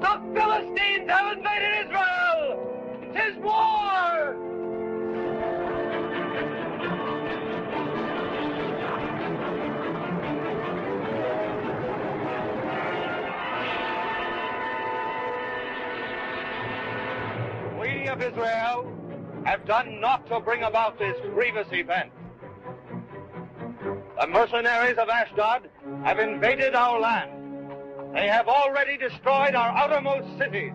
The Philistines have invaded Israel! 'Tis war! We of Israel have done naught to bring about this grievous event. The mercenaries of Ashdod have invaded our land. They have already destroyed our outermost cities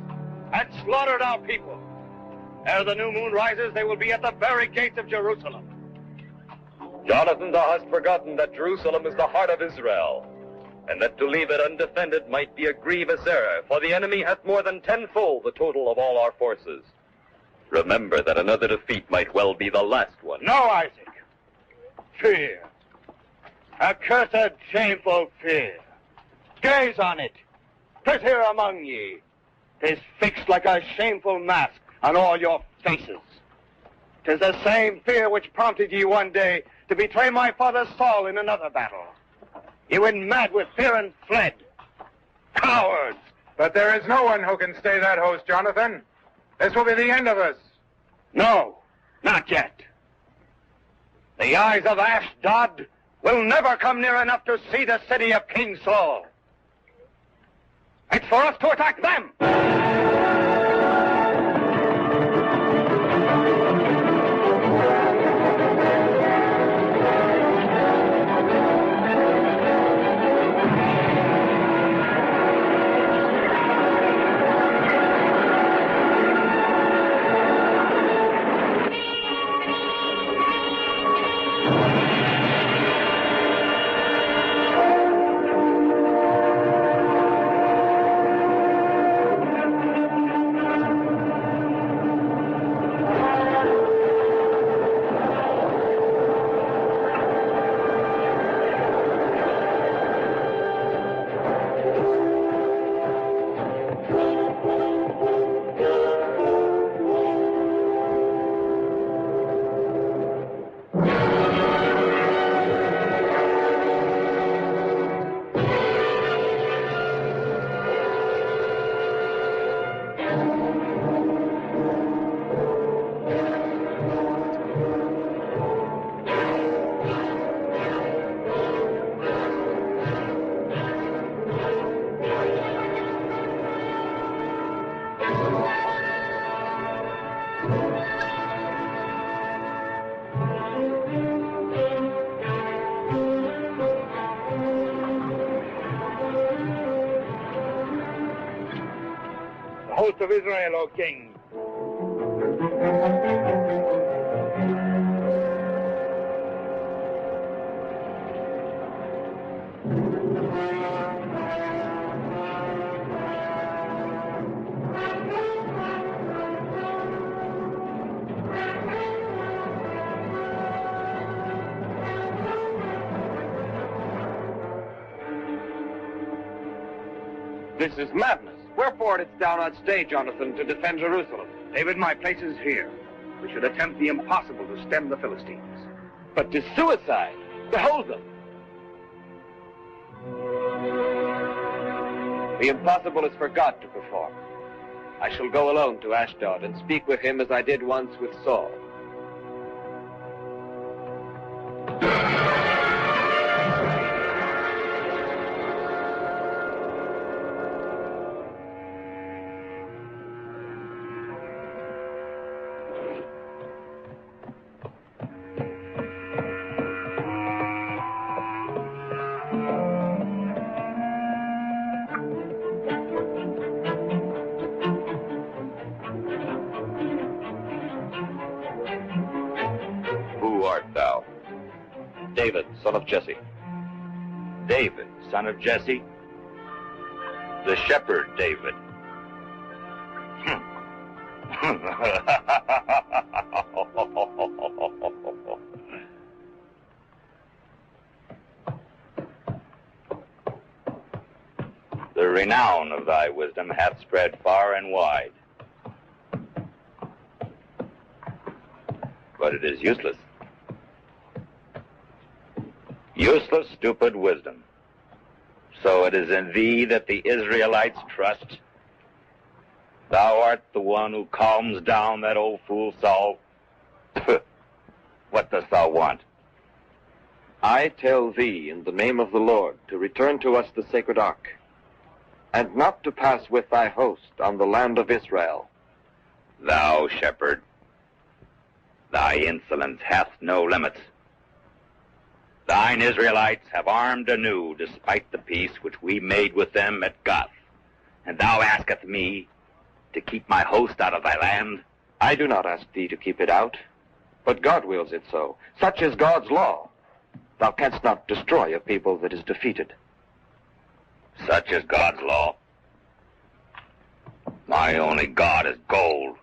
and slaughtered our people. Ere the new moon rises, they will be at the very gates of Jerusalem. Jonathan, thou hast forgotten that Jerusalem is the heart of Israel, and that to leave it undefended might be a grievous error, for the enemy hath more than tenfold the total of all our forces. Remember that another defeat might well be the last one. No, Isaac. Fear. Accursed, shameful fear. Gaze on it. 'Tis here among ye. 'Tis fixed like a shameful mask on all your faces. 'Tis the same fear which prompted ye one day to betray my father Saul in another battle. Ye went mad with fear and fled. Cowards! But there is no one who can stay that host, Jonathan. This will be the end of us. No, not yet. The eyes of Ashdod will never come near enough to see the city of King Saul. It's for us to attack them! Host of Israel, O king. This is madness. Wherefore didst thou not stay, Jonathan, to defend Jerusalem? David, my place is here. We should attempt the impossible to stem the Philistines. But 'tis suicide. Behold them. The impossible is for God to perform. I shall go alone to Ashdod and speak with him as I did once with Saul. David, son of Jesse. David, son of Jesse? The shepherd David. The renown of thy wisdom hath spread far and wide. But it is useless. Useless, stupid wisdom. So it is in thee that the Israelites trust. Thou art the one who calms down that old fool Saul. What dost thou want? I tell thee in the name of the Lord to return to us the sacred ark, and not to pass with thy host on the land of Israel. Thou shepherd, thy insolence hath no limits. Thine Israelites have armed anew despite the peace which we made with them at Gath. And thou askest me to keep my host out of thy land? I do not ask thee to keep it out, but God wills it so. Such is God's law. Thou canst not destroy a people that is defeated. Such is God's law. My only God is gold.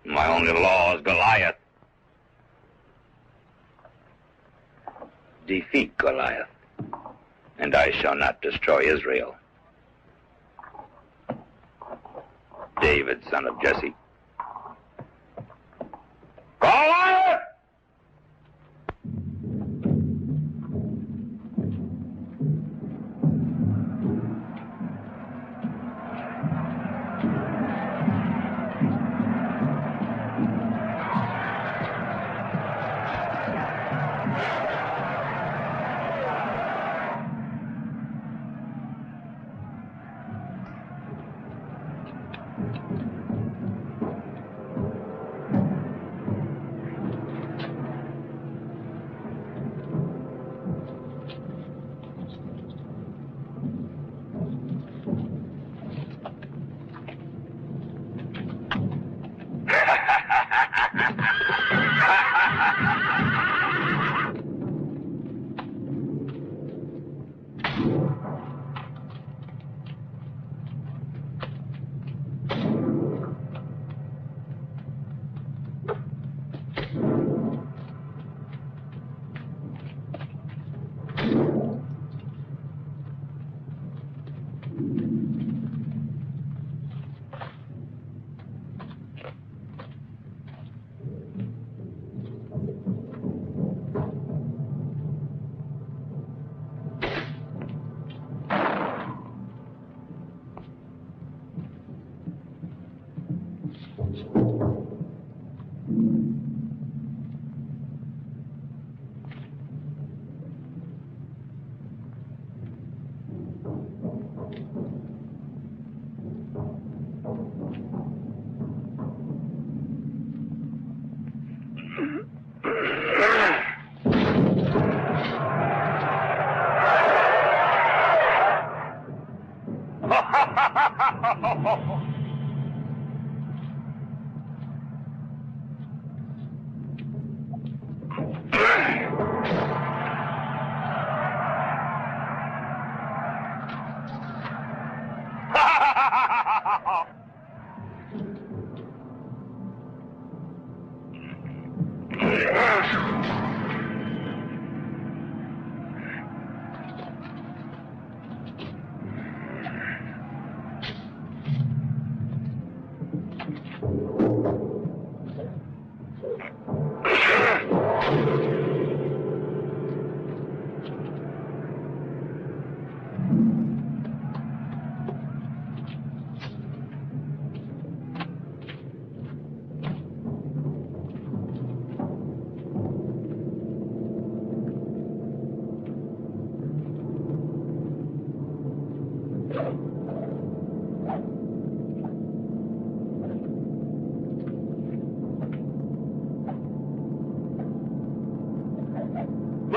My only law is Goliath. Defeat Goliath, and I shall not destroy Israel. David, son of Jesse. Goliath!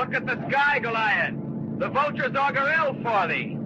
Look at the sky, Goliath. The vultures augur ill for thee.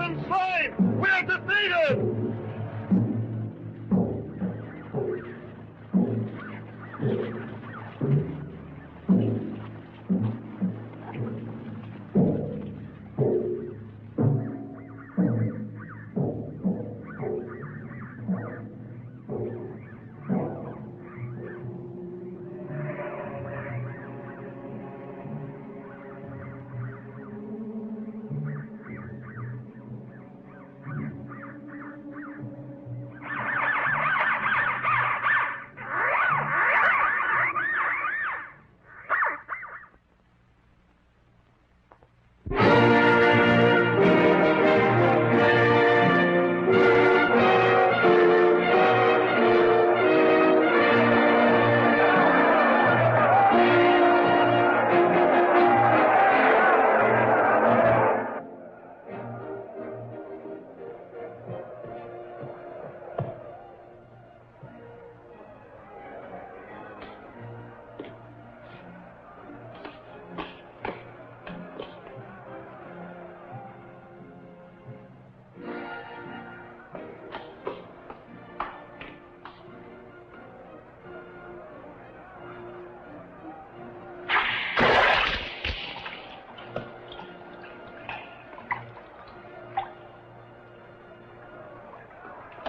been slain! We're defeated!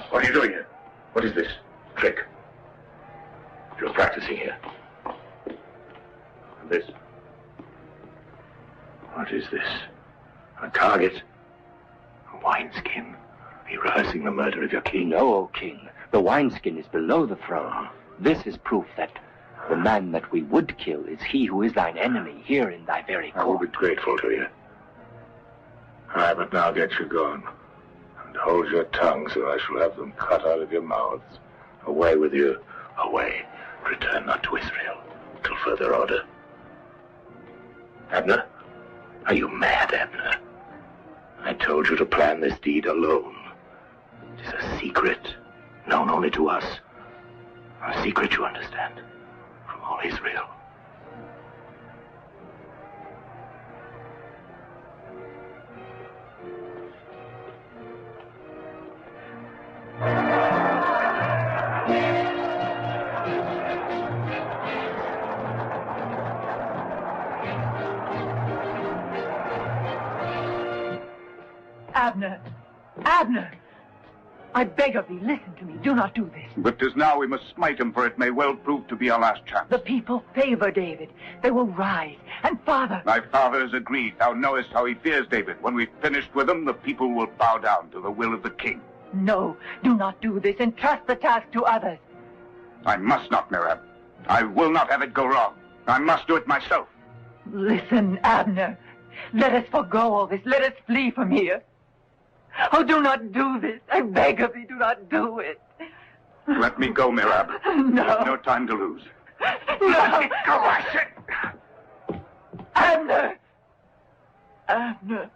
What are you doing here? What is this? Trick. You're practicing here. And this? What is this? A target? A wineskin? Are you rehearsing the murder of your king? No, O king. The wineskin is below the throne. This is proof that the man that we would kill is he who is thine enemy here in thy very court. I will be grateful to you. Aye, but now get you gone. And hold your tongue, so I shall have them cut out of your mouths. Away with you. Away. Return not to Israel till further order. Abner? Are you mad, Abner? I told you to plan this deed alone. It is a secret, known only to us. A secret, you understand, from all Israel. Abner! Abner! I beg of thee, listen to me. Do not do this. But 'tis now we must smite him, for it may well prove to be our last chance. The people favor David. They will rise. And father... Thy father has agreed. Thou knowest how he fears David. When we've finished with him, the people will bow down to the will of the king. No, do not do this. Entrust the task to others. I must not, Merab. I will not have it go wrong. I must do it myself. Listen, Abner. Let us forego all this. Let us flee from here. Oh, do not do this. I beg of thee, do not do it. Let me go, Merab. No. We have no time to lose. No. Let me go, I said. Abner! Abner.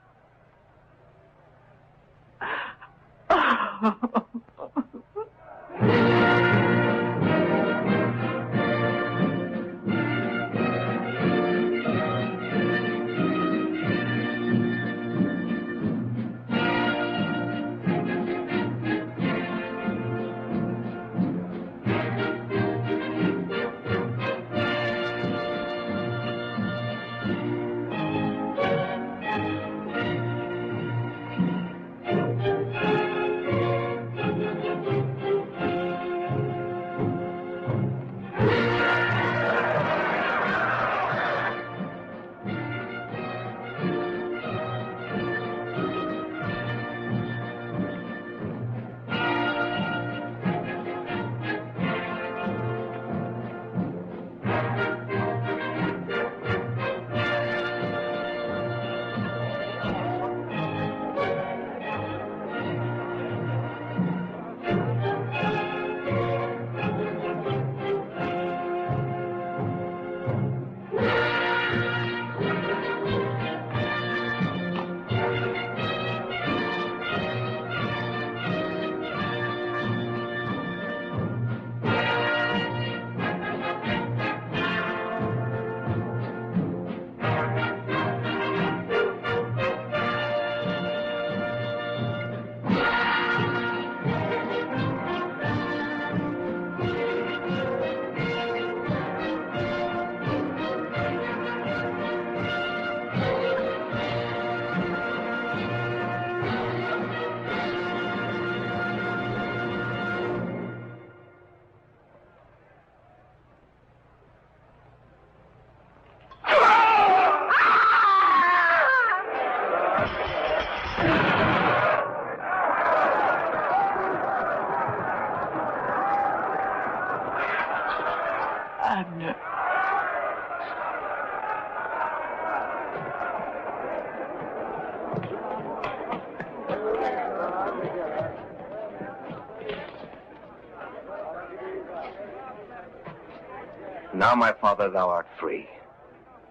now, my father, thou art free.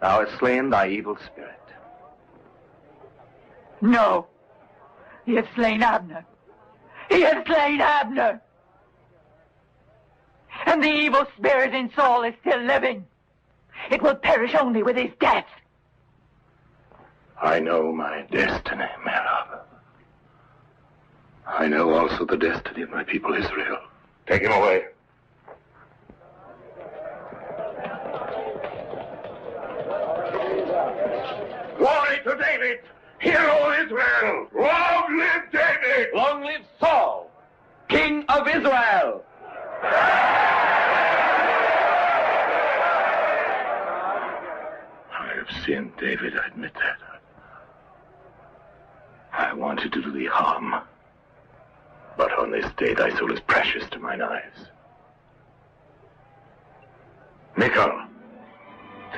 Thou hast slain thy evil spirit. No. He has slain Abner. He has slain Abner. And the evil spirit in Saul is still living. It will perish only with his death. I know my destiny, Merab. I know also the destiny of my people Israel. Take him away. Glory to David! Hero Israel! Long live David! Long live Saul, King of Israel! I have sinned, David, I admit that. I wanted to do thee harm. But on this day thy soul is precious to mine eyes. Michal,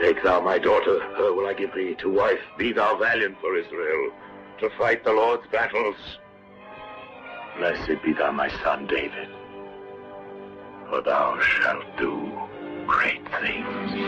take thou my daughter, her will I give thee to wife. Be thou valiant for Israel, to fight the Lord's battles. Blessed be thou my son, David, for thou shalt do great things.